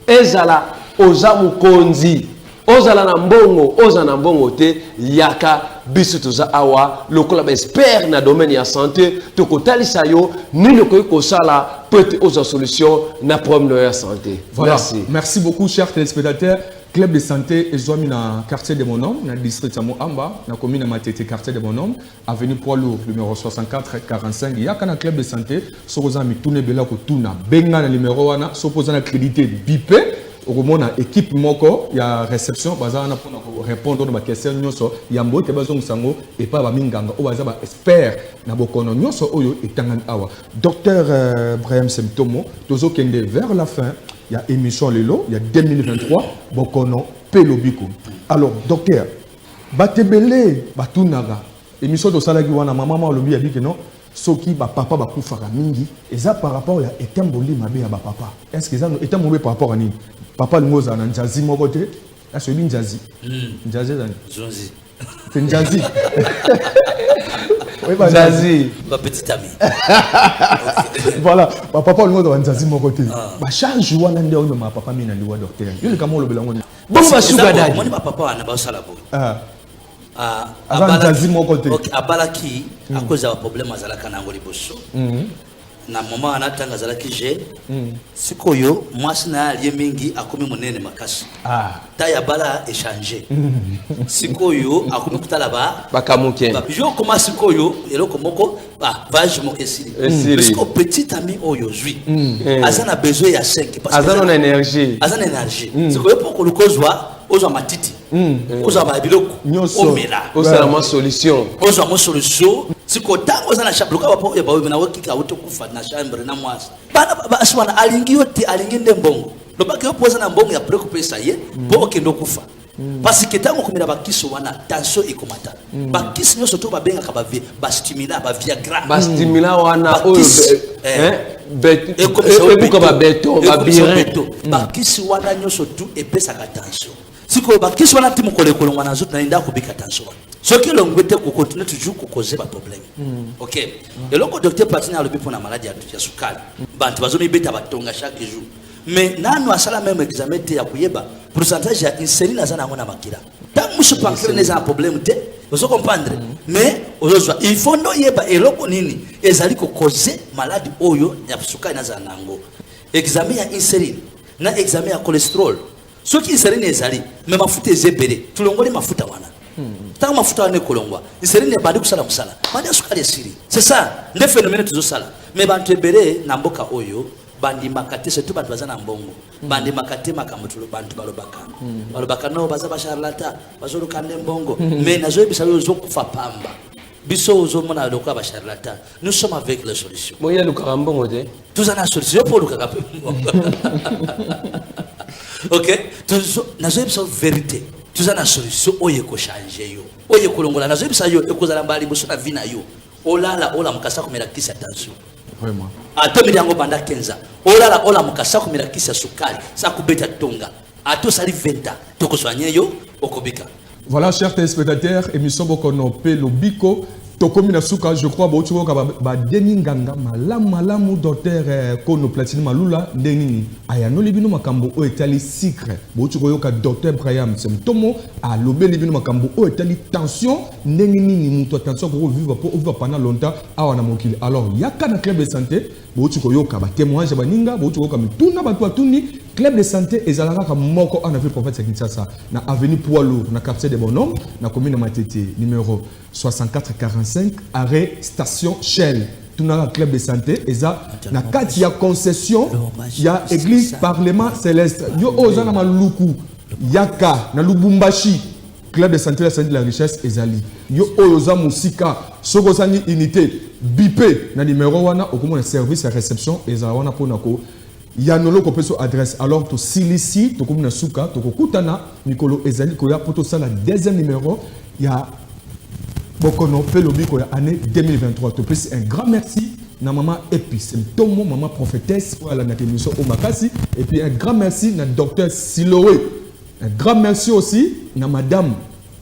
ezala ozamu konzi. Ozala na mbongo, oza na mbongo te yaka bisu toza awa lokola ba expert na domaine ya santé to kotalisa yo ni lokoy ko sala peut oza solution na problème de la santé. Voilà. Merci Beaucoup chers téléspectateurs. Club de santé est zoami na quartier de mon homme, na district Samo Amba, na commune de Matete quartier de mon homme, avenue Poids Lourd numéro 64 45. Il y a un club de santé, sozami tourne bela ko tuna benga na numéro wana, s'opposant à crédité bipé. Au moment où l'équipe moko, il y a réception, bazana pour répondre à ma question nyonso, yambo te bazong sango et pas ba minganga, o bazaba expert na bokono nyonso oyo etangan awa. Docteur Brahim Semtomo, tozo kende vers la fin, il y a émission lelo, il y a 2023, bokono pelobiko. Alors docteur, batebele batunaga, émission to salagi wana maman lobi a dit que non. Soki ba papa ba kufaka mingi eza par rapport à etamboli mabe ya ba papa. Est-ce que ça etamboli par rapport à nini? Papa ngoza na njazi moko te. Est-ce que njazi? Njazi zani? Njazi. C'est njazi. Oui ba njazi. Ba petit ami. Voilà, ba papa ngoza na njazi moko te. Ba charge wana nde ono ma papa mina liwa docteur. Yo le kamo lo belango. Bon ba sugar daddy. Moni ba papa wana ba sala bo. Abalaki à cause de problème azalaka na ngoli bosso na moment anatanga azalaki je sikoyo mwasi na aliye mingi akomi monene makasi taya bala échanger sikoyo akomi kutala ba bakamuke yo koma sikoyo eloko moko vage mokesili parce que petit ami oyo zui azana besoin ya 5 parce que azana énergie sikoyo pour ko lukozwa ozo matiti ozo ba biloko omela ozo la solution siko tango zana shabluka wapo eba wewe na wekika utokufa na chambre na mwasi bana baswana alingi yote alingi ndembongo lobaki opoza na mbongo ya preoccupation ye bo kendo kufa parce que tango komela bakiso wana tension ekomata bakisi nyoso to babenga ka ba stimula ba viagra ba stimula wana oyo ebuka ba beto ba birin bakisi wana nyoso tu epesa ka tension siko bakisi wana timu kolekolo wana zote na inda kubika tension ce qui l'ongwete ko continue toujours ko causer ba problème. OK. Et le docteur Patina le pour la maladie ya sukali. Bantu bazomi beta batonga chaque jour. Mais nanu asala même examen te ya kuyeba pourcentage ya insuline azana ngona makira. Tant musu pancréas n'est un problème te. Vous comprendre? Mais aujourd'hui il faut no yeba eloko nini ezali ko causer maladie oyo ya sukali nazana nango. Examen ya insuline na examen ya cholestérol. Ce qui insuline ezali mais mafuta ezebere. Tulongole mafuta wana. Tant mafuta wane kolongwa insuline bandi kusala musala bandi sukali siri c'est ça nde phénomène tuzo sala mais bantu ebere na mboka oyo bandi makate surtout bantu bazana mbongo bandi makate makamutulo bantu balobaka no baza ba charlata bazolo kande mbongo mais nazo bisa yo zokufa pamba biso ozomona lokwa ba charlata nous sommes avec la solution moya luka mbongo te tuzana solution pour luka kape OK nazo bisa vérité tuza na solution oye ko changer yo oye ko longola nazo bisa yo ekozala mbali boso na vina yo olala ola mukasa ko mera kisa tension Vraiment. Ato miliango banda kenza. Ola mukasa kumira kisa sukari. Sa kubeta tonga. Ato sali 20 ans. Toko soigner yo okobika. Voilà, chers téléspectateurs, émission Bokono Pe Lobiko. Tokomina Suka, je crois, ba deninganga malamu docteur Kono Platini Malula denini ayano libino makambo o etali secret botuko yoka docteur Braham symptôme a lobé libino makambo o etali tension ndenini muto tension pour vivre pendant longtemps awana mokili. Alors yaka na club de santé botuko yoka ba témoignage baninga botuko yoka mituna batwa tuni club de santé ezalaka ka moko on a vu prophète Kinshasa na avenue Poilo na quartier de Bonhomme na commune Matete numéro 6445 arrêt station Shell. Tout le club de santé et ça na kati ya concession ya église parlement céleste yo ozana maluku yaka na Lubumbashi club de santé de la richesse ezali yo oza musika soko sani unité bipé na numéro wana okomo na service à réception ezala wana pona ko yanolo ko peso adresse alors to silisi to komuna suka to kokutana mikolo ezali ko ya poto sala deuxième numéro ya Bokono Pe Lobiko ya année 2023. To pesi un grand merci na maman Epi Symptomo maman prophétesse pour la émission Omakasi et puis un grand merci na docteur Siloé. Un grand merci aussi na madame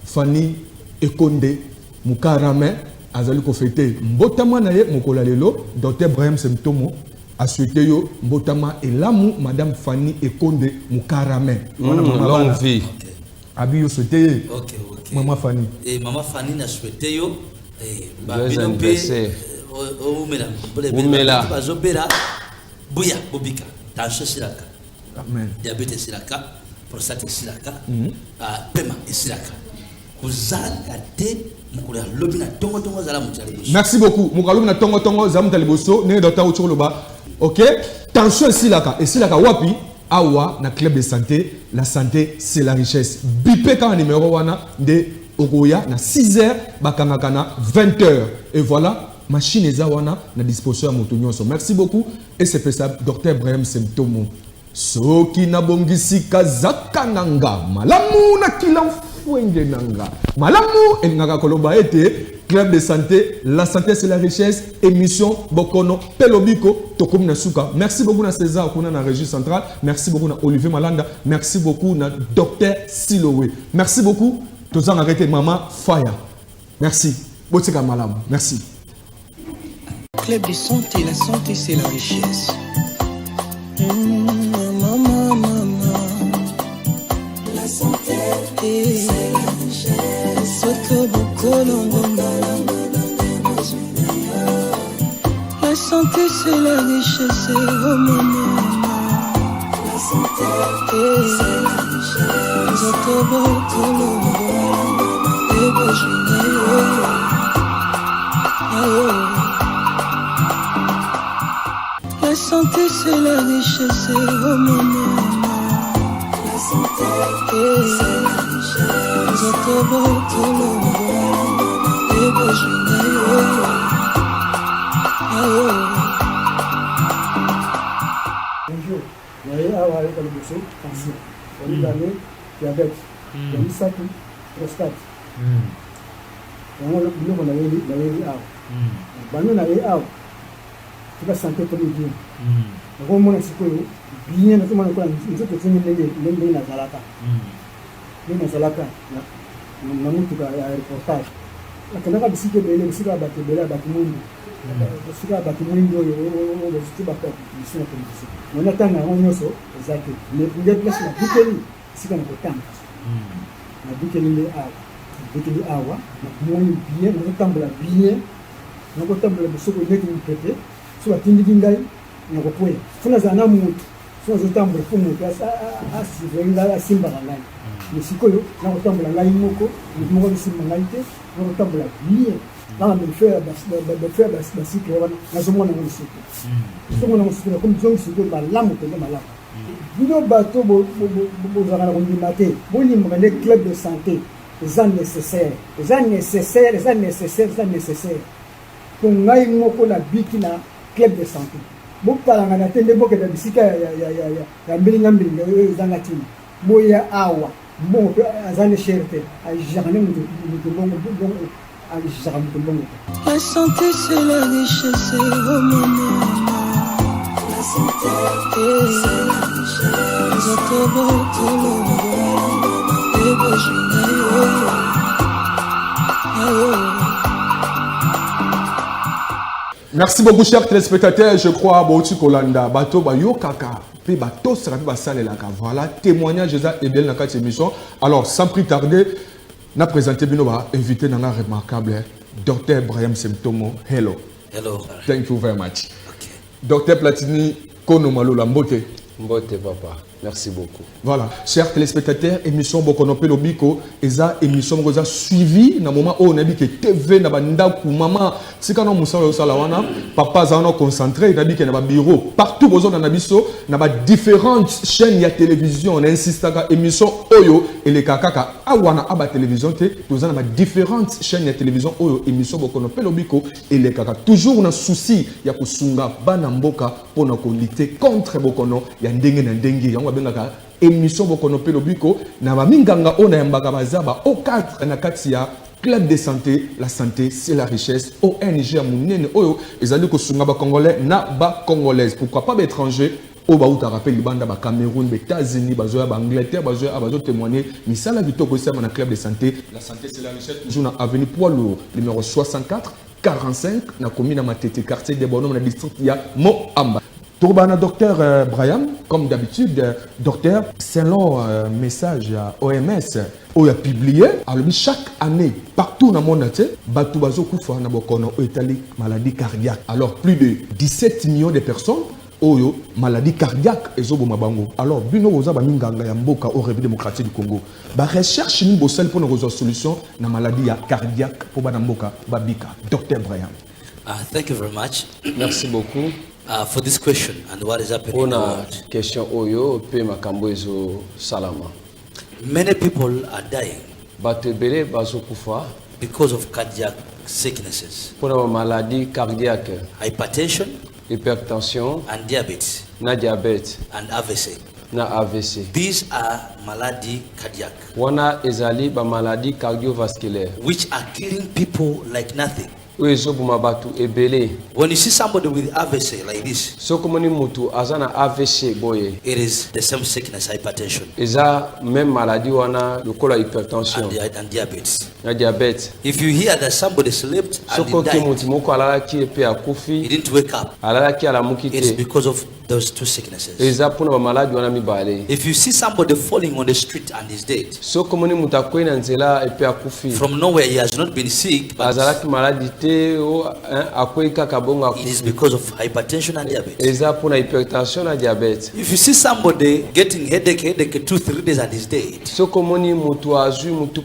Fanny Ekonde Mukarame azali ko fêter mbotama na ye mokola lelo docteur Braham Symptomo a souhaité yo mbotama elamu madame Fanny Ekonde Mukarame. Longue vie. Abi yo souhaité. OK. Maman Fanny. Et maman Fanny n'a souhaité yo anniversaire. Umela. Bazobera buya bobika. Tension silaka. Amen. Diabète silaka, prostate silaka, pema silaka. Kuzanga te mukula lobina tongo zala mutaliboso. Merci beaucoup. Mukalobina tongo zala mutaliboso ne docteur Ucholoba. OK? Tension silaka et silaka wapi? Awa na club de santé, la santé c'est la richesse. Bipé quand numéro wana de Ogoya na 6h bakangaka na 20h. Et voilà, machine ezawana na disposition à motonyoso. Merci beaucoup et c'est ça docteur Braham Symptomo. Soki na bongisi kazaka nanga malamu na kilamfuenge nanga. Malamu engaka koloba ete club de santé, la santé c'est la richesse, émission Bokono Pe Lobiko, Tokomina Suka. Merci beaucoup na César Kuna na régie centrale, merci beaucoup na Olivier Malanda, merci beaucoup na docteur Siloé. Merci beaucoup, tous en arrêté maman Faya. Merci. Botika Malam. Merci. Club de santé, la santé c'est la richesse. Maman, la santé c'est la richesse. Soto Bokolo. La santé c'est la richesse, oh maman. La santé c'est la richesse. Soto Bokolo. La santé c'est la richesse, oh maman. La santé c'est la richesse. Soto Bokolo. Bonjour, naye awa ayeka liboso cancer olibale diabète misato prostate yango biloko nayeli awa bando naye awa tika santé tomi bien nakomona sikoyo bien nakomona kola nzoto tini ndenge nazalaka na mutuka ya reportage akendaka bisika ebele bisika ya bato ebele ya bato mwindu bisika ya bato mwindu oyo basiti bakabisi na televizio mona ntanga yango nyonso eza te nde place nabikeli esika na kotanga nabikeli nde awa nabikeli awa nakomoni bien nakotambola bien nakotambola bisoko neti mpepe so batindiki ngai nakokwela fo nazala na mutu so azotambola fo moto asivre ngai asimbaka ngai mais sikoyo nakotambola ngai moko motu moko azosimba ngai te nakotambola bien nanga befer basikle wana nazomona ngo lisuku nazomona ngo lisuku comme zongi sikoyo malamu mpenza malamu bino bato bozalaka na kondima te bolimaka nde club de santé eza nécessaire po ngai moko nabiki na club de santé bokalangana te nde bokenda bisika ya mbilinga oyo ezanga ntina boya awa mbongo mpe aza ne chere te ajardin moto bongo alishisaka moto mbongo. La santé c'est la richesse, oh maman. La santé c'est la richesse. Nzoto botolo ebo jinayo. Merci beaucoup, chers téléspectateurs. Je crois à Bouti Kolanda, Bato Bayo Kaka, puis Bato Serapi Basale Laka. Voilà, témoignage et bien dans cette émission. Alors, sans plus tarder, nous présenté Binoba, invité dans un remarquable Dr. Brahim Semtomo. Hello. Hello. Thank you very much. Okay. Dr. Platini Konomalo Lambote. Mbote papa, merci beaucoup. Voilà, chers téléspectateurs, émission Bokonope Lobiko, eza émission Rosa suivi na moment où on a dit que TV na banda ku maman, si quand on moussa au salawana, papa zano concentré, il a dit que na ba bureau, partout besoin na biso, na ba différentes chaînes ya télévision, on insiste à émission Oyo et les kakaka awana aba télévision te, nous avons différentes chaînes ya télévision Oyo émission Bokonope Lobiko et les kakaka toujours na souci ya kusunga bana mboka pour na lutter contre Bokono. Ya ndenge na ndenge yango bengaka émission Bokonope Lobiko na ba minganga ona yambaka bazaba au 4 na kati ya club de santé. La santé c'est la richesse. ONG munene oyo ezali ko sunga ba congolais na ba congolaise, pourquoi pas ba étranger au ba uta rappel libanda ba Cameroun, ba États-Unis, ba zoya ba Angleterre, ba zoya ba témoigner misala bitoko sema na club de santé. La santé c'est la richesse. Toujours na avenue Poids Lourd numéro 64 45 na commune na Matete quartier de Bonhomme na district ya Moamba. Tourbana docteur Brahim, comme d'habitude, docteur, selon message à OMS, on a publié, alors chaque année, partout dans le monde, Batoubazo Koufa na Bokono maladie cardiaque. Alors plus de 17 millions de personnes ont maladie cardiaque et Zobomabango. Alors, Bino Rosa Baminganga Yamboka au République démocratique du Congo. Ba recherche ni bossel pour nos solutions na maladie cardiaque pour Banamboka Babika. Docteur Brahim. Thank you very much. Merci beaucoup. For this question and what is happening in the world. Question Oyo, pe makambo ezo salama. Many people are dying Batebele bazo kufa because of cardiac sicknesses, pour la maladie cardiaque, hypertension hypertension, and diabetes na diabète, and AVC. na AVC. These are malady cardiac, Wana ezali ba maladie cardiovasculaire. which are killing people like nothing. Oyo buma batu ebele. When you see somebody with AVC like this, Soko moni mutu azana AVC boye. it is the same sickness, hypertension Eza même maladie wana lokola hypertension and diabetes. na diabète. If you hear that somebody slept and Soko he ke died, mutu moko alalaki epe he akufi, didn't wake up, alalaki alamuki it is te. because of those two sicknesses. Eza pona ba maladi wana mibale. If you see somebody falling on the street and is dead, Soko moni mutu akwei na nzela epe akufi. from nowhere he has not been sick, but Azalaki maladi te o akwei kaka bongo it is akufi. because of hypertension and diabetes. Eza pona hypertension na diabète. If you see somebody getting headache 2-3 days and is dead, Soko moni mutu azui mutu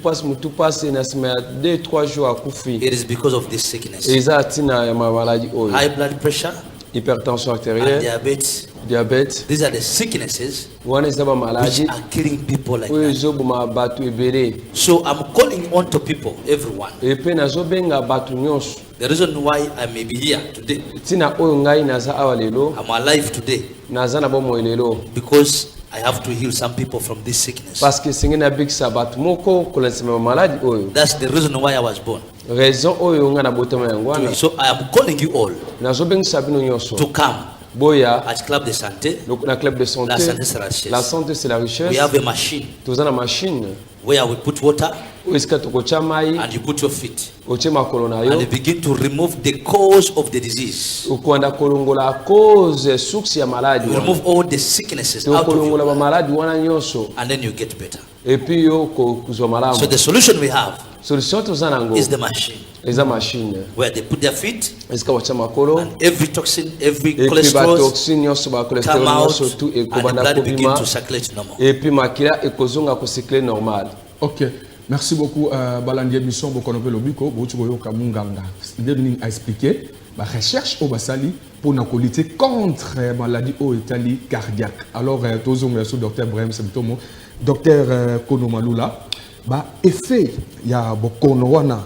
passe na sima ya 2-3 jours akufi. it is because of this sickness. Eza tina ya maladi oyo. High blood pressure Hypertension and artérielle, diabetes, diabète. these are the sicknesses Wana eza ba which maladi are killing people like oyo that. ezoboma bato ebele. So I'm calling on to people, everyone. Epe nazobenga bato nyonso. The reason why I may be here today, Tina oyo ngai naza awa lelo, I'm alive today, naza na bomoi lelo. because I have to heal some people from this sickness. Parce que singi nabikisa bato moko kolansima ba maladi oyo. That's the reason why I was born. Raison oyo nga na botama yango wana. So I am calling you all Nazobengisa bino nyonso. to come Boya at Club de Santé. na club de La santé. santé, c'est la richesse. La santé c'est la richesse. We have a machine Toza na machine. where we put water Oyo esika tokotia mai, and you put your feet otie makolo na and yo. you begin to remove the cause of the disease. Okwanda kolongola cause source ya maladi You wana. remove all the sicknesses out of Tokolongola ba you maladi wana nyonso. and then you get better. Epi yo kuzwa malamu. So the solution we have Solution toza nango. is the machine Eza machine. where they put their feet Esika watia makolo. and every toxin, every Epi ba cholesterol toxine nyonso ba cholesterol come out nyonso tu and the ekobanda blood begin kobima. to circulate normal. Epi makila ekozonga kusikle normal. Ok, merci beaucoup. Balandi émission Bokonope Lobiko, Boutouboyo Kamunganga. Il a expliqué la recherche au Basali pour nous lutter contre la maladie au Italie cardiaque. Alors, tous les docteur Brahim Semtomo, docteur Kono Malula, effet, il y a Bokono Wana,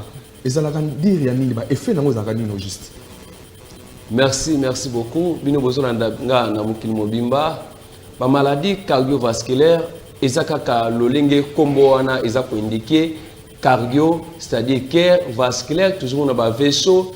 et ça va dire, il y a effet dans nos organismes juste. Merci beaucoup. Bino bozo na na mukili mobimba. Ba maladie cardiovasculaire ezaka ka lolenge kombo wana ezako indiqué cardio, c'est-à-dire cœur, vasculaire, toujours on a un vaisseau,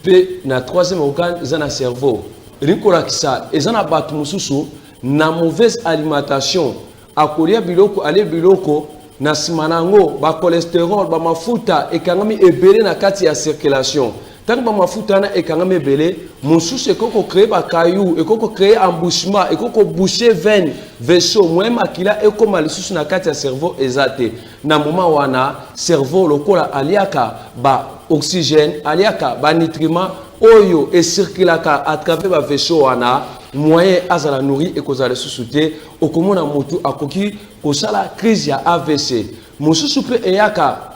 puis na troisième organe, ils ont un cerveau. Rikola kisa, ils ont un bâton mususu, na mauvaise alimentation, à kolia biloko, ale biloko, na simanango, ba cholestérol, ba mafuta, et kangami ebele na kati ya circulation. Tant que ba mafuta na e kangami ebele, mususu e koko créer ba caillou, e koko créer embouchement, e koko boucher veine, vaisseau, moi makila e koma lisusu na kati ya cerveau ezate. Na moment wana, cerveau lokola aliaka ba oxygène, aliaka ba nutriments, oyo et circulaka à travers ba vaisseau wana, moyen azala nourri et kozala sous-souté, okomona motu akoki kosala crise ya AVC. Mususu pe eyaka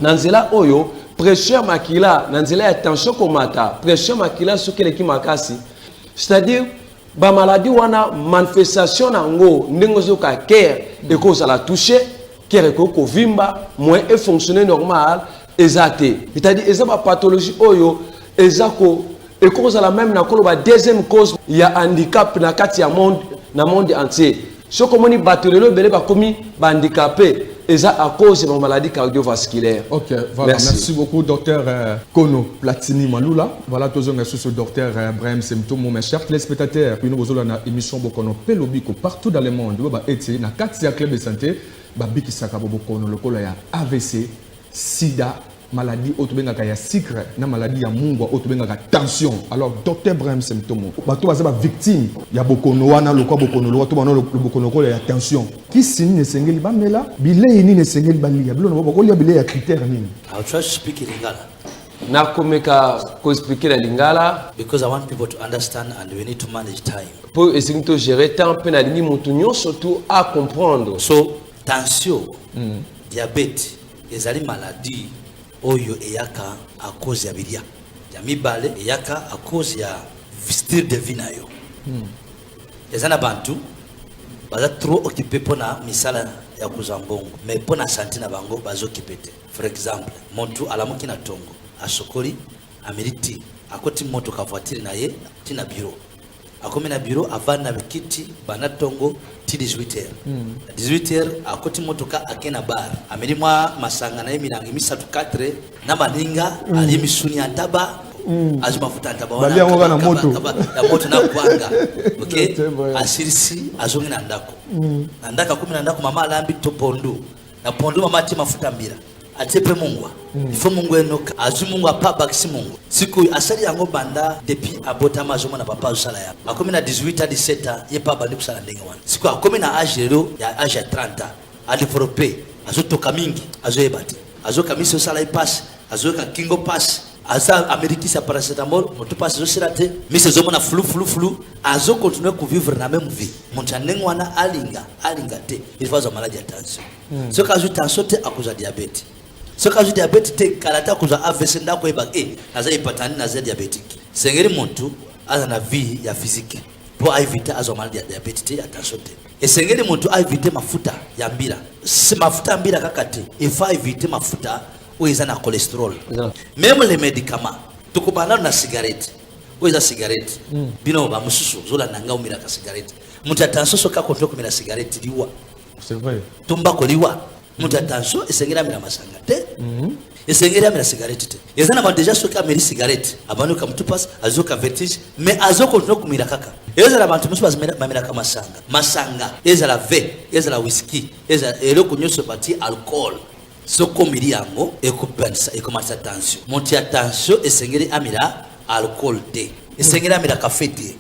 nanzela oyo pression makila nanzela ya tension komata, pression makila sokele ki makasi. C'est-à-dire ba maladie wana manifestation nango ndenge zoka cœur et kozala toucher, cœur e ko vimba, moyen et fonctionner normal ezate. C'est-à-dire ezaba pathologie oyo ezako et cause à la même na koloba deuxième cause il y a handicap na kati ya monde na monde entier. Ce comme on battelelo belé ba komi ba handicapé eza à cause de maladie cardiovasculaire. OK, voilà, merci beaucoup docteur Kono Platini Malula. Voilà toujours merci ce docteur Brahim Semtomo mes chers téléspectateurs. Puis nous avons une émission Bokono Pelobiko partout dans le monde. Ba eti na kati ya club de santé ba biki saka bokono lokola ya AVC, sida, maladie autobengaka ya sucre na maladie ya mungwa autobengaka tension. Alors docteur Brahim Semtomo bato baza ba victime ya bokono wana lokwa bokono lokwa to bana le bokono ko ya tension ki sini ne sengeli ba mela bilei ni ne sengeli ba lia bilo no boko lia bilei ya critère nini. I'll try to speak in Lingala na komeka ko expliquer la Lingala because I want people to understand and we need to manage time pour essayer de gérer temps pe na lingi mutu surtout à comprendre. So tension diabète ezali maladie oyo eyaka à cause ya bilia ya mibale eyaka à cause ya style de vie nayo ezana bantu baza trop occupé pona misala ya kuzambongo mais pona santé na bango bazo occupé. For example montu alamuki na tongo asokoli ameriti akoti moto ka voiture na ye tina bureau akomi na bureau avana bikiti bana tongo ti 18h 18h akoti motoka akena bar amerimwa masanga na emiranga misatu 4 na maninga ali misuni antaba azumafuta antaba wana balia ngona moto ya moto na kwanga okay asirisi azongi na ndako na ndaka kumi na ndako mama alambi to pondu na pondu mama ati mafuta mbira atepe mungwa ifo mungu enoka azu mungu apaba kisi mungu siku asali yango banda depuis abota mazomo na papa usala ya akomi na 18 hadi 17 ye papa ndi kusala ndenge wana siku akomi na age lero ya age ya 30 aliprope azo toka mingi azo ebati azo kamisi usala ipass azo ka kingo pass asa amerikisa paracetamol moto pass zo sirate mise zomo na flu azo continuer ku vivre na même vie monta ndenge wana alinga te il faut za maladie ya tension so ka ajuta sote akuza diabete. Ce que je diabète te kalata kuza AVC ndako eba naza ipatani naza diabétique. Sengeri muntu aza na vie ya physique. Pour éviter azo maladie ya diabète te attention te. Et sengeri muntu a éviter mafuta ya mbira. Si mafuta mbira kakate, il faut éviter mafuta ou ils na cholestérol. Même les médicaments. Tukubana na cigarette. Ou ils cigarette. Bino ba mususu zola nanga umira ka cigarette. Muntu attention soka kontrol kumira cigarette liwa. C'est vrai. Tumba ko liwa. Mutu attention esengera mira masanga te esengera mira cigarette te ezana ba déjà soka miri cigarette abanu ka mutu pass azoka vertige mais azoko no kumira kaka ezala bantu musu bazimira ka masanga ezala ve ezala whisky ezala eloko nyoso bati alcool soko miri yango ekupensa ekomasa tension mutu attention esengera amira alcool te esengera mira café te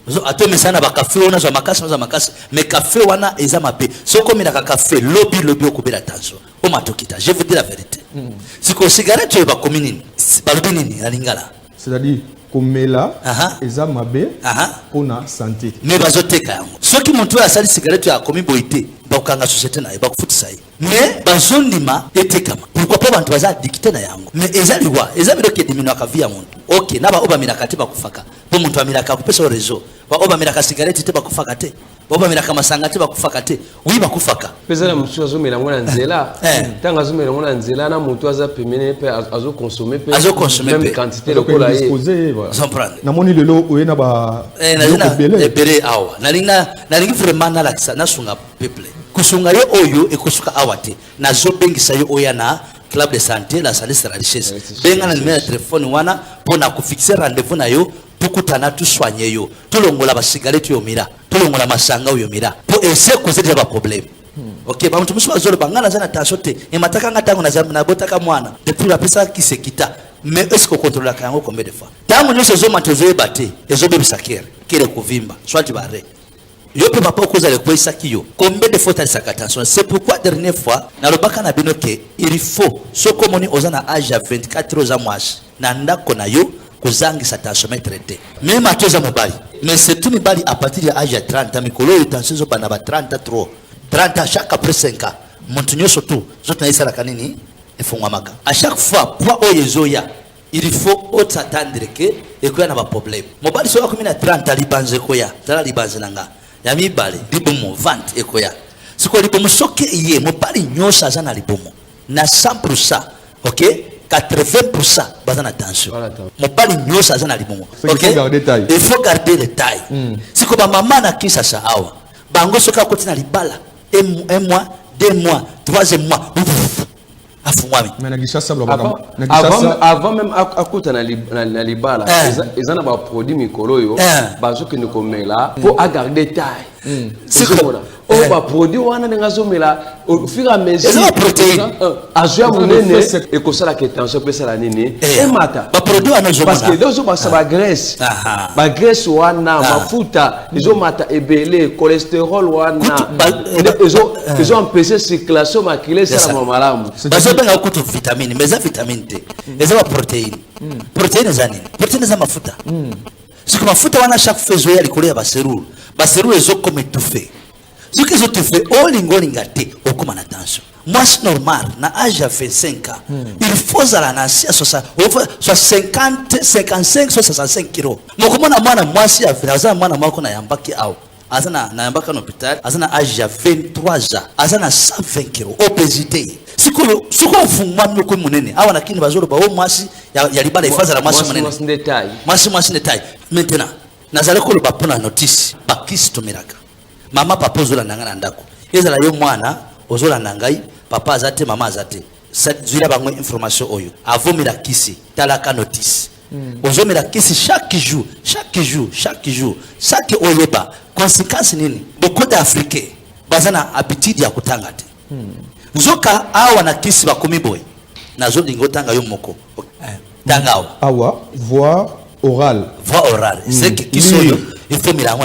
zo atome sana ba café ona zo makasi mais café wana eza mabe soko mira ka café lobby okubela tension o matokita je vous dis la vérité siko cigarette ba kominini ba lobinini na lingala c'est-à-dire komela eza mabe pona santé mais bazoteka yango soki muntu asali cigarette ya komi boité bakanga société na bakufutisa yi mais bazondima etekama pourquoi pas bantu baza addicté na yango mais eza biloke dimino ka via muntu OK naba oba miraka te bakufaka bo muntu amiraka kupesa rezo ba oba miraka cigarette te bakufaka te oba miraka masanga te bakufaka te oui bakufaka pesa na mutu azomela ngona nzela tanga azomela ngona nzela na mutu aza pemene pe azo consommer même quantité lokola ye na moni lelo oyena ba bele awa nalingi vraiment na sunga peuple kusunga yo oyo ekusuka awate na zobengisa yo oya na club de santé, la santé c'est la richesse. Benga na numéro de téléphone wana pour na fixer rendez-vous na yo tukutana tu soigner yo. Tulongola ba cigarette yo mira, tulongola masanga yo mira. Pour essayer de causer des problèmes. OK, ba mtu mswa zolo bangana zana tashote. Emataka ngatango na botaka mwana. Depuis la pesa qui se kita. Mais est-ce qu'on contrôle la kango combien de fois? Tango nyo sezo matezo ebate, ezo bebisa kere, kere kuvimba, soit bare. Yo pe papa koza le kwesa kiyo. Combien de fois t'as sa attention? C'est pourquoi dernière fois na lobaka na bino ke il faut so komoni ozana âge à 24 ans mois. Na ndako na yo kozangi sa tension traité. Même à toza mobali. Mais c'est tout mobali à partir de l'âge à 30 ans mikolo yo tension zo bana ba 30 trop. 30 ans chaque après 5 ans. Montunyo surtout, zo taisa la kanini e fongwamaka. À chaque fois pour oyezoya il faut s'attendre que et qu'il y a un problème. Mobali so comme na 30 ans libanze koya, tala libanze nanga. Yami bale libomo vente ekoya siko libomo soke iye mobali nyosa zana libomo na 100%, OK, 80% bazana tension mobali nyosa zana libomo, OK, il faut garder le taille. Siko ba mama na kisa sa awa bango soka kotina libala un mois 2 mois 3e mois avant même akuta na libala ils en a produit mikolo yo bazo que nous komela pour garder taille c'est comme on va produire wana ngazomela au fur et à mesure c'est protéine azua munene et ko sala que tension pesa la nini et mata ba produit wana zo parce que dozo ba sa graisse wana mafuta izo mata ebele cholestérol wana ils ont empêché circulation maculaire ça la malamu bazo benga kutu vitamine mais za vitamine T eza ba protéine protéine za nini protéine za mafuta siko mafuta wana chaque fois ya likolo ya baseruru ezo comme étouffé. Ce que je te fais, au comme na tension. Moi, c'est normal, na âge à 25 ans, il faut à la 50, 55, 65 kilos. Moi, si à Azana na yambaka l'hôpital, azana âge à 23 ans, azana 120 kilos, obésité. Siko fungwa moko munene, awa na kini bazolo ba o mwasi ya libala ifaza la mwasi munene. Mwasi détail. Maintenant, nazale ko ba pona notice, ba kisto miraka. Mama papa ozola nanga na ndako. Ezala yo mwana ozola nangai, papa azate mama azate. Zila bango information oyo. Avomira kisi, talaka notice. Ozomira kisi chaque jour. Chaque oyeba. Conséquence nini? Beaucoup d'Africains bazana habitude ya kutanga te. Nzoka awa na kisi bakomi boy. Nazo lingo tanga yo moko. Tanga awa voix orale. C'est que qui sont il faut lire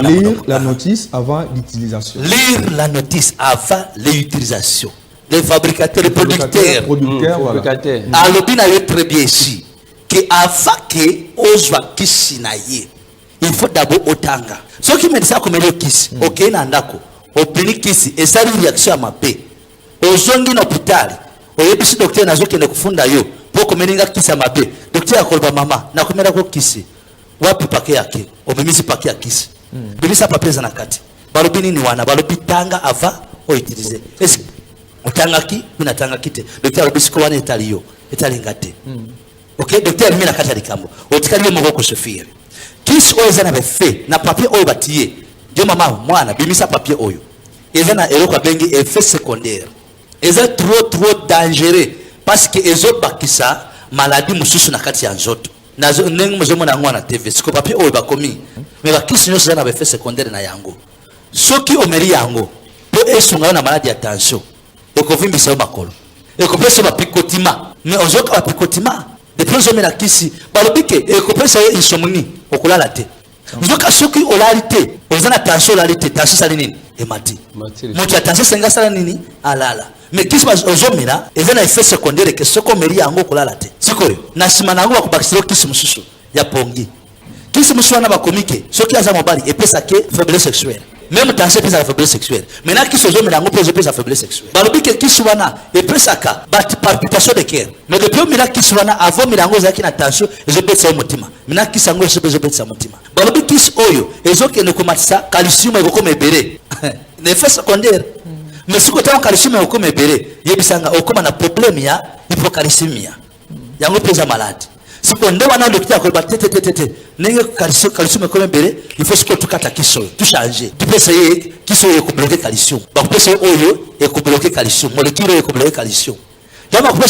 la notice avant l'utilisation. Lire la notice avant l'utilisation. Les fabricateurs, les producteurs. Alobina est très bien ici. Que avant que ozwa kisi na ye, il faut d'abord otanga. Ce qui me dit ça comme le kisi, OK na ndako, obini kisi et ça une réaction à ma paix. Ozongi na hôpital, oyebisi docteur nazo kende kufunda yo, pour komeninga kisi à ma paix. Docteur akolba mama, na komera ko kisi. Wapi pake yake? Obimisi pake ya kisi. Bimisa papier za nakati. Balobini ni wana, balobitanga ava o utiliser. Est-ce otanga ki, mina tanga kite. Docteur alobisi ko wana etaliyo, etalingate. OK, docteur mina kata likambo. Otikali mo ko sofia. Kisi oyo na befe na papier oyo batiye. Ndio mama mwana bimisa papier oyo. Eza na eloko bengi effet secondaire. Eza trop dangereux parce que ezo bakisa maladie mususu na kati ya nzoto. Nazo nengo mozo mona ngwana TV siko papier oyo bakomi. Mais bakisi nyoso na effet secondaire na yango. Soki omeri yango po esunga na maladie ya tension. Ekovimbisa makolo. Ekopesa ba picotima. Mais ozoka ba picotima. Depuis que la kisi, balobike et kopesa yo insomnie okulala te. Nzoka soki olalite, ozana tension olalite, tension salinini e mati. Moto ya tension senga sala nini alala. Mais kisi ozomela, ezana effet secondaire que soko meri yango okulala te. Sikoyo, na sima nango bakubakisiro kisi mususu ya pongi. Kisi mususu wana bakomike, soki aza mobali epesa ke faiblesse sexuelle. Même tension pesa faiblesse sexuelle. Maintenant qui se zone nango pesa faiblesse sexuelle. Balobike kisi wana epesa ka palpitation de cœur. Mais depuis mira kisi wana avant milango zaki na tension ezopesa motima. Maintenant kisi yango ezopesa motima. Balobike kisi oyo ezoke ne komatisa calcium ekokoma ebere. Ne effet secondaire. Mais si kota calcium ekokoma ebere, yebisanga okoma na problème ya hypocalcémia. Yango pesa malade. Si on demande à docteur que tete nenge calcium est comme béré, il faut que tu kata kiso, tu changer. Tu peux essayer kiso est bloquer calcium. Donc peut essayer oyo est bloquer calcium, molécule est bloquer calcium. Ya ma peut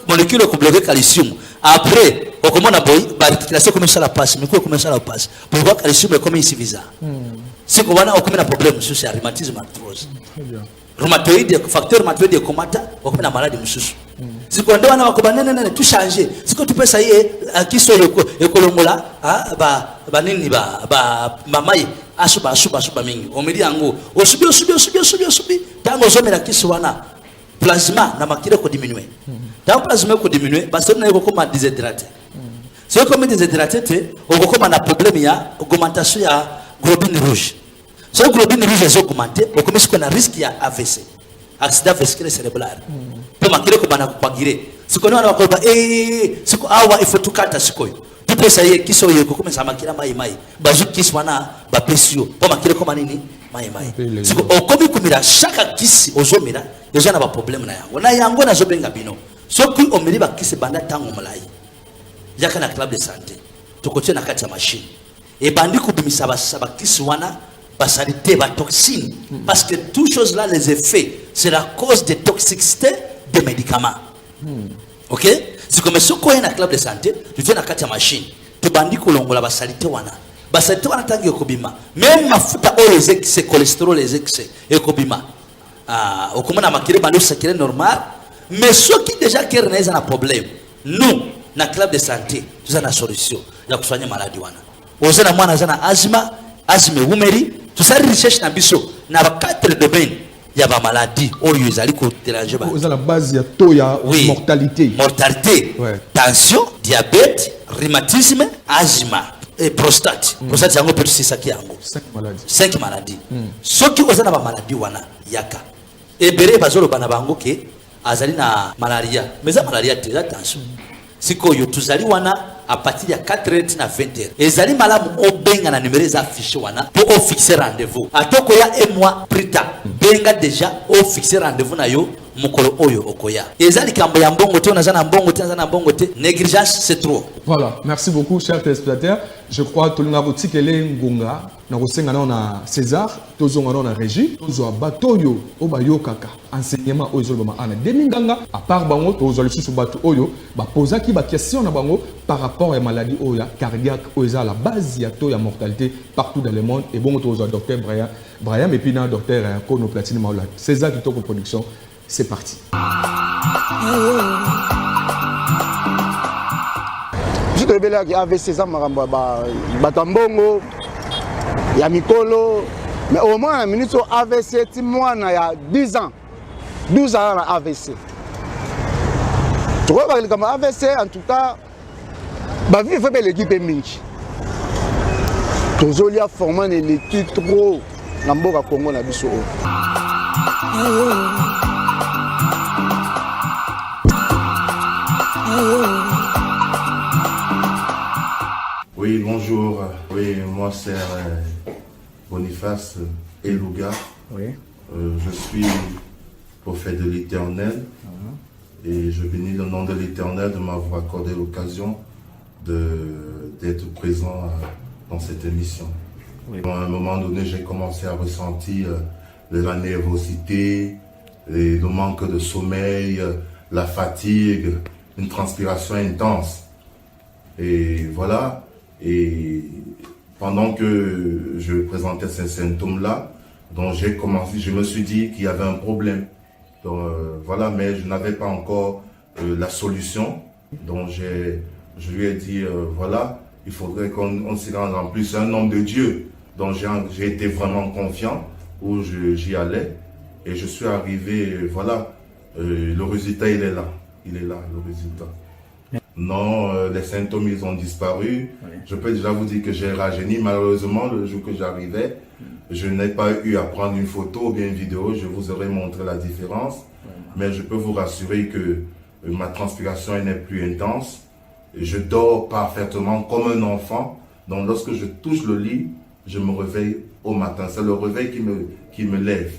molécule ko bloquer calcium après on commande boy l'articulation commence à la passe mais quoi commence à la passe pourquoi calcium est comme insuffisant c'est qu'on a aucun problème sur ce rhumatisme arthrose rhumatoïde facteur rhumatoïde comata aucune maladie mususu si qu'on doit na ko banene tout changer si ko tu peux ça y est qui sont ekolongola ba nini ba mamaye asuba mingi omedi yango osubi tango zomela kiswana plasma na makire ko diminuer tant plasma ko diminuer parce que na ko comme déshydraté c'est comme déshydraté on ko comme na problème ya augmentation ya globine rouge so globine rouge est augmentée on commence qu'on a risque ya AVC accident vasculaire cérébral pour makire ko bana kupagire siko na ko ba siko awa il faut tout kata siko tout ça y est qui so yeko comme ça makira mai bazu kiswana ba pesio pour makire ko manini mai siko okomi kumira chaque kisi ozomira déjà na ba problème na yango na zo benga bino soki omiri ba kisi banda tango molai yaka na club de santé to kotie na kati ya machine et bandi kubimisa ba kisi wana basalité ba toxine parce que toutes choses là les effets c'est la cause de toxicité des médicaments. OK? C'est comme si on a un club de santé, tu viens à la machine, tu bandis que l'on a la salité wana. La salité wana tangi okobima. Même ma futa o les excès cholestérol les excès ekobima. Au comment on a marqué bando c'est normal, mais ceux qui déjà qui ont un problème, nous na club de santé, nous avons une solution. Ya kusanya maladie wana. Ozana mwana zana asthme umeri, tu sais recherche na biso na ba 4 domaines. Il y a des maladies qui sont dérangées. Vous avez la base de la mortalité. Mortalité, tension, diabète, rhumatisme, asthme et prostate. Prostate, c'est ça qui est 5 maladies. Ceux qui ont des maladies, yaka. Et béré bazolo banabango ke azali na malaria. Mais la malaria, c'est attention. Si ko yo tuzali wana à partir de 4h na 20h. Ezali malamu obenga na numéro affiché wana pour fixer rendez-vous. Atoko ya et moi prita benga déjà au fixer rendez-vous na yo mukolo oyo okoya. Ezali kambo ya mbongo te onazana mbongo te onazana mbongo te négligence c'est trop. Voilà, merci beaucoup chers téléspectateurs. Je crois que nous avons dit que les ngonga na kosenga na César, tozonga na régie, tozo batoyo obayo kaka. Enseignement oyo bama ana deminganga à part bango tozo le sous bato oyo ba posa ki ba question na bango par rapport à maladie oya cardiaque oyo la base ya to ya mortalité partout dans le monde et bon tozo docteur Brian et puis na docteur Kono Platine Maola. César qui toko production, c'est parti. Je te révèle qu'il y avait ces amants, Batambongo, Yamikolo, mais au moins la minute AVC, moi, il y a 10 ans, 12 ans à AVC. Tu vois, comme AVC, en tout cas, il faut que l'équipe est mince. Tu as formé l'équipe trop dans le Congo. Oui, bonjour. Oui, moi c'est Boniface Elouga. Oui. Je suis prophète de l'Éternel et je bénis le nom de l'Éternel de m'avoir accordé l'occasion d'être présent dans cette émission. Oui. À un moment donné, j'ai commencé à ressentir la nervosité, le manque de sommeil, la fatigue, une transpiration intense. Et voilà. Et pendant que je présentais ces symptômes-là, donc j'ai commencé, je me suis dit qu'il y avait un problème. Donc voilà, mais je n'avais pas encore la solution. Donc je lui ai dit, voilà, il faudrait qu'on s'y rende. En plus, c'est un homme de Dieu. Donc j'ai été vraiment confiant où j'y allais. Et je suis arrivé, voilà, le résultat, il est là. Il est là, le résultat. Non, les symptômes, ils ont disparu. Oui. Je peux déjà vous dire que j'ai rajeuni. Malheureusement, le jour que j'arrivais, je n'ai pas eu à prendre une photo ou bien une vidéo. Je vous aurais montré la différence. Oui. Mais je peux vous rassurer que ma transpiration n'est plus intense. Je dors parfaitement comme un enfant. Donc, lorsque je touche le lit, je me réveille au matin. C'est le réveil qui me lève.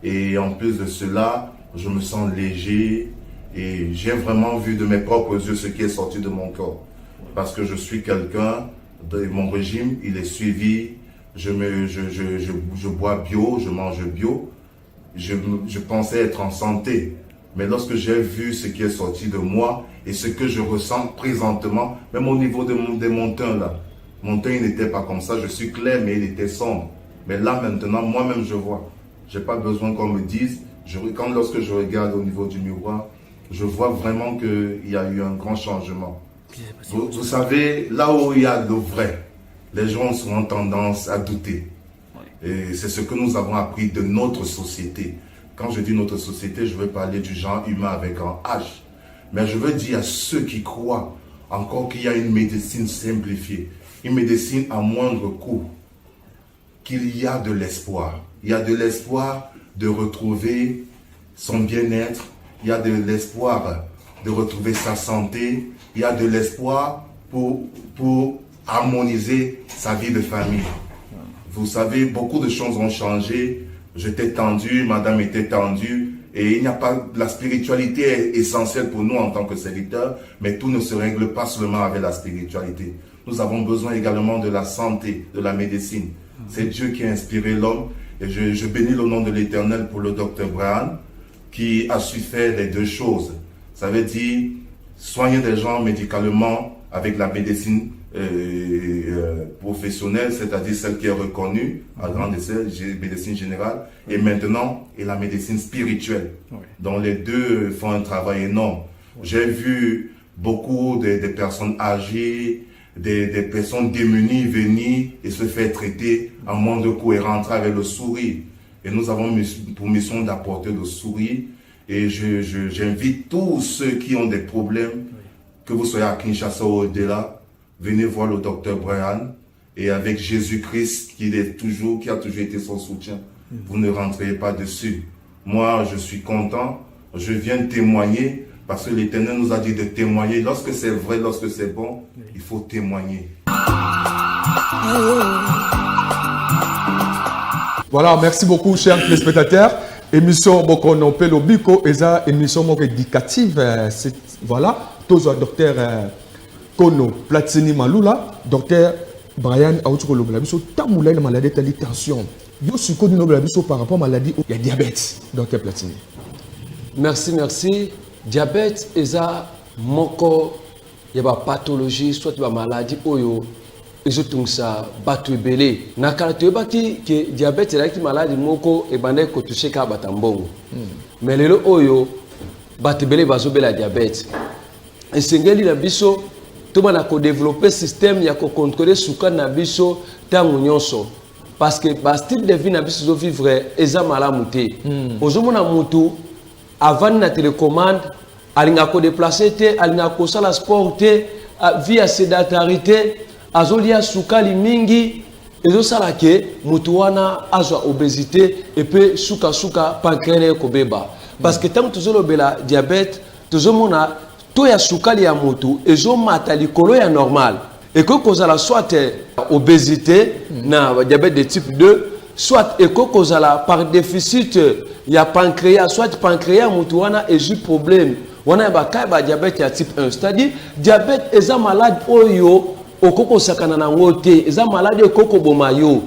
Et en plus de cela, je me sens léger. Et j'ai vraiment vu de mes propres yeux ce qui est sorti de mon corps. Parce que je suis quelqu'un, mon régime, il est suivi. Je bois bio, je mange bio. Je pensais être en santé. Mais lorsque j'ai vu ce qui est sorti de moi, et ce que je ressens présentement, même au niveau des montants là. Mon teint, il n'était pas comme ça, je suis clair, mais il était sombre. Mais là, maintenant, moi-même, je vois. Je n'ai pas besoin qu'on me dise. Lorsque je regarde au niveau du miroir, je vois vraiment qu'il y a eu un grand changement. Vous savez, là où il y a le vrai, les gens ont tendance à douter. Et c'est ce que nous avons appris de notre société. Quand je dis notre société, je veux parler du genre humain avec un H. Mais je veux dire à ceux qui croient encore qu'il y a une médecine simplifiée, une médecine à moindre coût, qu'il y a de l'espoir. Il y a de l'espoir de retrouver son bien-être, il y a de l'espoir de retrouver sa santé, il y a de l'espoir pour harmoniser sa vie de famille. Vous savez, beaucoup de choses ont changé. J'étais tendu, madame était tendue, et il n'y a pas, la spiritualité est essentielle pour nous en tant que serviteurs, mais tout ne se règle pas seulement avec la spiritualité. Nous avons besoin également de la santé, de la médecine. C'est Dieu qui a inspiré l'homme, et je bénis le nom de l'Éternel pour le docteur Brian, qui a su faire les deux choses. Ça veut dire soigner des gens médicalement avec la médecine professionnelle, c'est-à-dire celle qui est reconnue à grande échelle, médecine générale, et maintenant, et la médecine spirituelle, dont les deux font un travail énorme. J'ai vu beaucoup de personnes âgées, des personnes démunies venir et se faire traiter à moindre coût et rentrer avec le sourire. Et nous avons pour mission d'apporter le sourire. Et j'invite tous ceux qui ont des problèmes, que vous soyez à Kinshasa ou au-delà, venez voir le docteur Brian. Et avec Jésus-Christ, qui a toujours été son soutien, vous ne rentrez pas dessus. Moi, je suis content. Je viens témoigner parce que l'Éternel nous a dit de témoigner. Lorsque c'est vrai, lorsque c'est bon, il faut témoigner. Voilà, merci beaucoup, chers téléspectateurs. Émission Bokono Pelo Biko, eza émission éducative. Voilà, tous docteur Kono Platini Malula, docteur Brian Aoutoukolo Blabiso, tamoula une maladie de tension. Yo suis connu Blabiso par rapport à la maladie, il y a diabète, docteur Platini. Merci. Diabète eza moko ya ba pathologie soit ba maladie oyo ezotungisa bato ebele na kala toyebaki ke diabète ezalaki maladie moko ebandaki kotouche kaka bato mbongo mais lelo oyo bato ebele bazobela diabète esengeli na biso tobana kodévelopper système ya kocontrôler sukari na biso ntango nyonso parce que bastyle de vie na biso ezovivre eza malamu te ozomona mutu avant na télécommande alinga ko déplacer te alinga ko sala sport te via sédentarité azolia sukali mingi ezosala ke mutu wana azwa obésité et puis suka pancréas ko beba parce que tant tozolobela diabète tozomona to ya sukali ya mutu ezomata likolo ya normal et que kozala soit obésité na diabète de type 2 soit kozala par déficit ya pancréas soit pancréas mutu wana ezu problème wana ba ka diabète ya type 1 c'est-à-dire diabète eza malade oyo okoko sakana na ngote eza malade okoko bomayo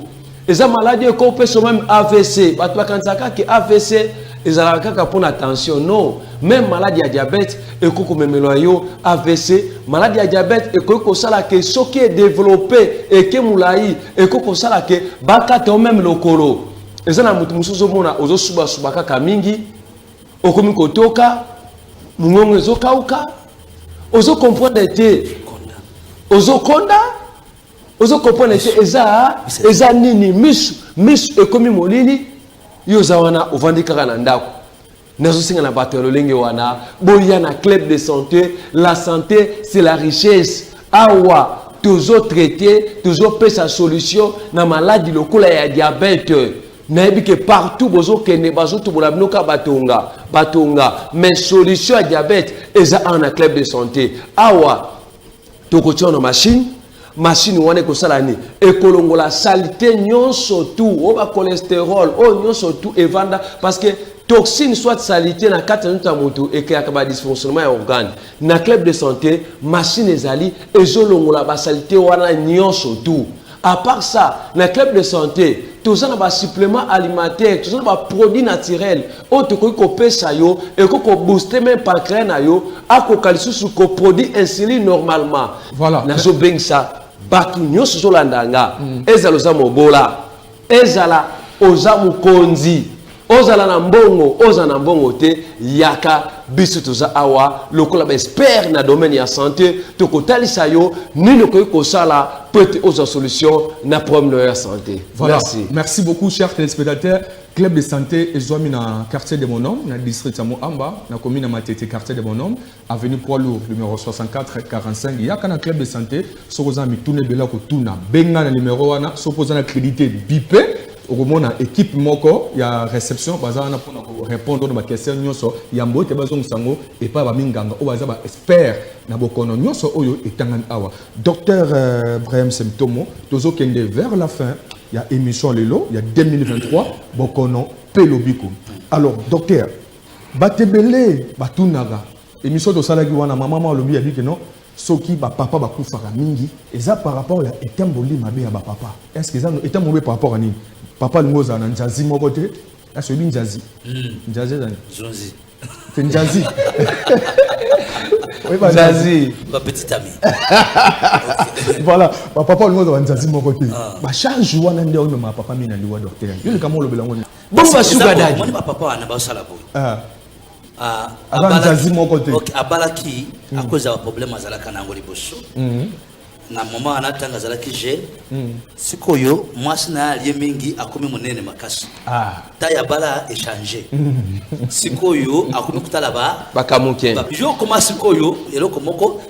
eza malade okoko peso même AVC bato bakansaka ke AVC ezala kaka pour la tension non même maladie ya diabète ekoko memelo yo AVC maladie ya diabète ekoko sala ke soki est développé et ke mulai ekoko sala ke bakata même lokolo ezana mutu musuzo mona ozo suba kaka mingi okomi kotoka mungongo ezokauka ozo comprendre te ozo konda ozo comprendre te eza nini misu ekomi molili yo zawana ovandi kaka na ndako nazo singa na bato lolenge wana boya na club de santé la santé c'est la richesse awa toujours traiter toujours pesa solution na maladie lokola ya diabète nayebi ke partout bozo kene bazo tubola binoka batonga mais solution à diabète eza en club de santé awa tokotia na machine wane ko salani ekolongola salité nyonso tout oba cholestérol o nyonso tout evanda parce que toxine soit salité na kati na moto et que akaba dysfonctionnement ya organe na club de santé machine ezali ezolongola ba salité wana nyonso tout à part ça na club de santé tous un supplément alimentaire, tous un produit naturel. On te coupe ça yo et qu'on booster même par créer na yo, à qu'on calcule sur qu'on produit insuline normalement. Voilà. Nazo beng ça, batu nyos sur landanga. Ezaloza mobola, ezala ozamu konzi. Ozala na mbongo, oza na mbongo te, yaka biso toza awa, lokola ba expert na domaine ya santé, toko talisa yo, ni loko ko sala peut oza solution na problème de la santé. Voilà. Merci. Merci beaucoup, chers téléspectateurs. Club de santé est zoami na quartier de mon homme, na district Samo Amba, na commune Matete, quartier de mon homme, avenue Poilour, numéro 64 45. Il y a un club de santé, sokoza mi tourne bela ko tuna, benga na numéro wana, sokoza na crédité bipé. Au moment équipe moko il y a réception bazana pour répondre à ma question nyonso ya mbote bazong sango et pas ba minganga o baza ba expert na bokono nyonso oyo etangan awa docteur Brahim Semtomo tozo kende vers la fin il y a émission lelo il y a 2023 bokono pelobiko alors docteur batebele batunaga émission to salaki wana mama lobi ya biki non soki ba papa ba kufaka mingi eza par rapport ya etamboli mabe ya ba papa est-ce que ça etamboli par rapport à ni papa lingoza na njazi moko te est-ce que njazi njazi zani Zonzi c'est njazi oui ba njazi ba petit ami voilà papa lingoza na njazi moko te ba charge wana ndio no ma papa mina liwa docteur yo le kamo lobela ngoni bon ba sugar daddy moni ba papa wana ba sala bo njazi moko te OK abalaki à cause ya problème azalaka na ngoli bosso na mama anatanga zalaki je sikoyo mwasi na aliye mingi akomi monene makasi taya bala échanger sikoyo akomi kutala ba bakamuke yo koma sikoyo eloko moko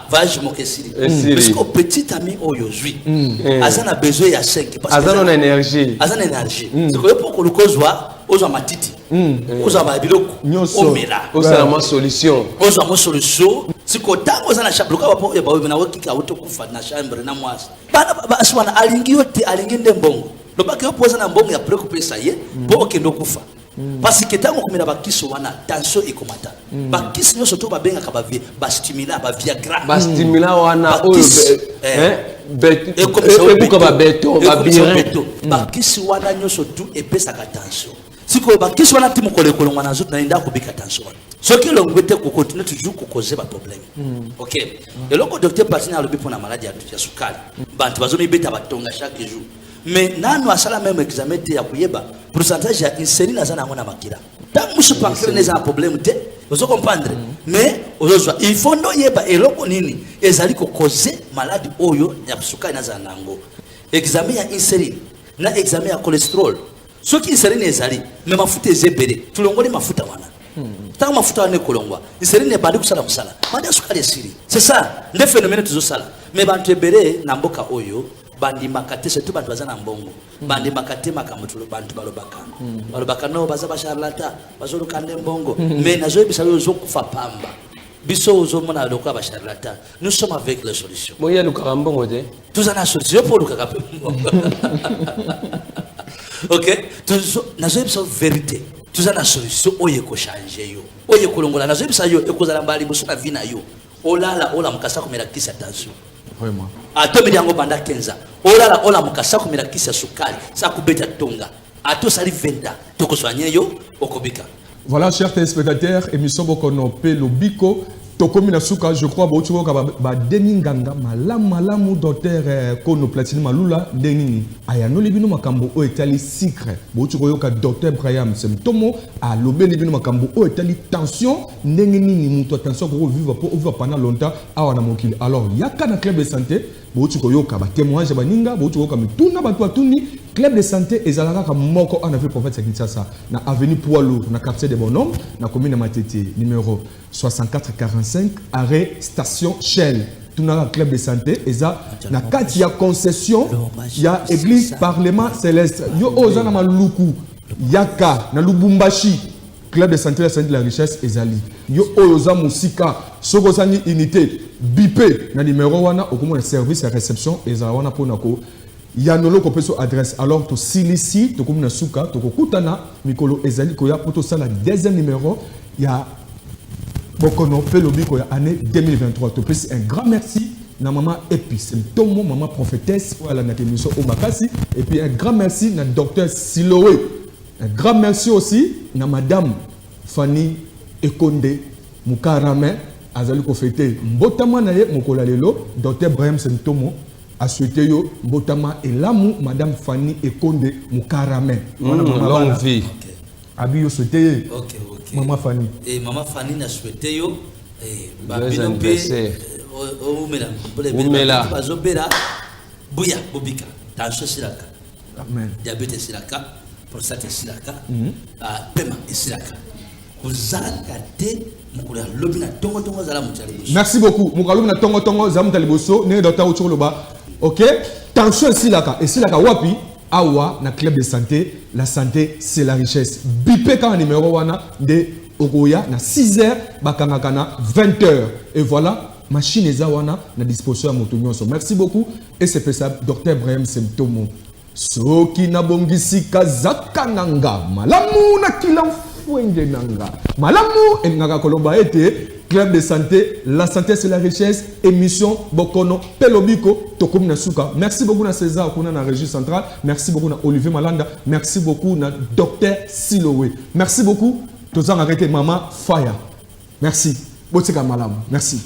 vage mokesiri parce que petit ami oyo zui azana besoin ya 5 parce que azana énergie sikoyo poko lukozwa ozo matiti ozo ba biloko omela ozo ma solution siko tango zana shabluka bapo ya bawe na wekika utokufa na chambre na mwasi bana baswana alingi yote alingi ndembongo lobaki opoza na mbongo ya préoccupation ye bo kendo kufa parce que tango komela bakiso wana tension ikomata bakisi nyoso to babenga ka bavie ba stimuler ba viagra ba stimuler wana oyo ebuka ba beto ba birin bakisi wana nyoso tu epesa ka tension siko bakisi wana timu kolekolo wana zote na nda kubika tension ce qui l'ongwete ko continue toujours ko causer ba problème OK et le docteur Patina alobi pour na maladie ya sukali bantu bazomi beta batonga chaque jour mais nanu asala même examen te ya kuyeba pourcentage ya insuline azana ngona makira tant musu pancréas neza problème te vous comprendre mais aujourd'hui il faut no yeba eloko nini ezali ko causer maladie oyo ya sukali nazana nango examen ya insuline na examen ya cholestérol ce qui insuline ezali mais mafuta ezebere tulongoli mafuta wana tant mafuta wana kolongwa insuline ne bandi kusala musala bandi sukali esiri c'est ça le phénomène tuzo sala mais bantu ebere na mboka oyo bandi makate surtout bantu bazana mbongo bandi makate makamutulo bantu balobaka no baza ba charlatan bazo lukande mbongo mais nazo ebisa yo zokufa pamba biso ozo mona lokwa ba charlatan nous sommes avec la solution moya lukaka mbongo te tous ana solution pour lukaka mbongo OK nazo ebisa vérité tous ana solution oye ko changer yo oye kolongola nazo ebisa yo ekozala mbali musu na vina yo olala ola mukasa komela kisa tension vraiment ato miliango banda 15 olala ola mukasa komela kisa sukali sa kubeta tonga ato sali 20 tokoswanye yo okobika. Voilà, chers téléspectateurs, émission Bokono Pelobiko. Tokomina Suka, je crois, ba deninganga malamu docteur Kono Platini Malula denini. Ayano libino makambo o etali secret. Bochiko yoka docteur Brahim Semtomo a lobé libino makambo o etali tension ndenini muto tension ko vivre pour pendant longtemps awana mokili. Alors yaka na club de santé, bochiko yoka ba témoignage baninga, bochiko yoka mituna batwa tuni club de santé ezalaka ka moko en avait prophète Kinshasa na avenue Poilour na quartier de Bonhomme na commune Matete numéro 64 45 arrêt station Shell. Tout na club de santé eza na kati ya concession ya église parlement céleste yo ozana maluku yaka na Lubumbashi club de santé de la richesse ezali yo oza musika soko sani unité bipé na numéro wana okomo service ya réception ezala wana pona ko yanolo ko peso adresse alors to silisi to komuna suka to kokutana mikolo ezali ko ya poto sala deuxième numéro ya Bokono Pelobiko ya année 2023 to pesi un grand merci na maman Epi Symptôme, maman prophétesse pour la émission Omakasi. Et puis un grand merci na docteur Siloé. Un grand merci aussi na madame Fanny Ekonde Mukarame azali ko fêter mbotama na ye mokola lelo docteur Brahim Symptôme a souhaité yo mbotama elamu madame Fanny Ekonde Mukarame. Longue vie. Abi yo souhaité maman Fanny. Et maman Fanny n'a souhaité yo Umela bazobera buya bobika tension silaka. Amen. Diabète silaka, prostate silaka, pema silaka. Merci beaucoup. Mukalobi na tongo tongo zamu taliboso ne docteur Ocholoba. OK? Tension silaka et silaka wapi? Awa na club de santé, la santé c'est la richesse. Bipé quand numéro wana de Ogoya na 6h bakangakana 20h. Et voilà, machine ezawana na disposition à motonyoso. Merci beaucoup et c'est ça docteur Brahim Symptôme. Soki na bongisi kazaka nanga malamu na kilam fuende nanga malamu engaka kolomba ete club de santé, la santé c'est la richesse, émission Bokono Pelobiko Tokomi Nasuka. Merci beaucoup na César Kuna na régie centrale, merci beaucoup na Olivier Malanda, merci beaucoup na docteur Siloé. Merci beaucoup. Tous en arrêté maman Faya. Merci. Botika malam. Merci.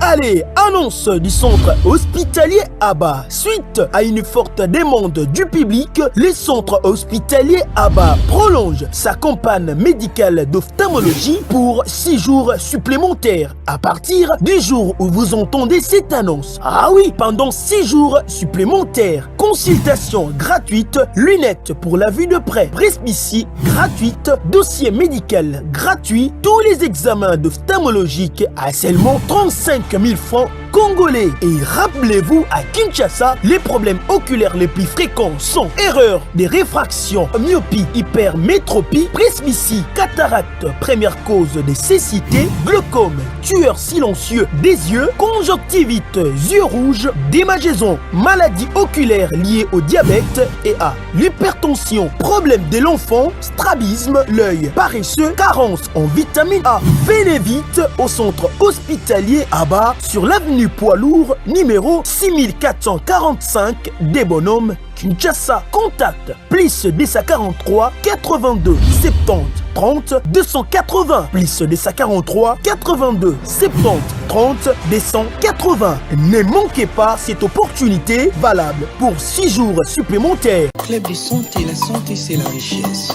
Allez, annonce du centre hospitalier Abba. Suite à une forte demande du public, le centre hospitalier Abba prolonge sa campagne médicale d'ophtalmologie pour 6 jours supplémentaires à partir du jour où vous entendez cette annonce. Ah oui, pendant 6 jours supplémentaires, consultation gratuite, lunettes pour la vue de près, presbytie gratuite, dossier médical gratuit, tous les examens d'ophtalmologique à seulement 35 000 francs congolais. Et rappelez-vous, à Kinshasa, les problèmes oculaires les plus fréquents sont erreurs de réfraction, myopie, hypermétropie, presbytie, cataracte, première cause de cécité, glaucome, tueur silencieux des yeux, conjonctivite, yeux rouges, démangeaisons, maladies oculaires liées au diabète et à l'hypertension, problème de l'enfant, strabisme, l'œil paresseux, carence en vitamine A. Venez vite au centre hospitalier Abba sur l'avenue Poids Lourd numéro 6445 des Bonhommes, Kinshasa. Contact plus 243 82 70 30 280 plus 243 82 70 30 280. Ne manquez pas cette opportunité valable pour 6 jours supplémentaires. Club de santé, la santé c'est la richesse.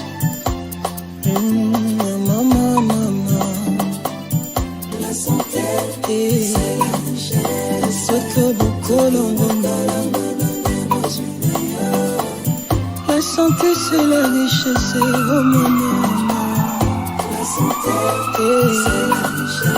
Maman, la santé c'est la richesse. La santé c'est la richesse, oh maman. La santé c'est la richesse.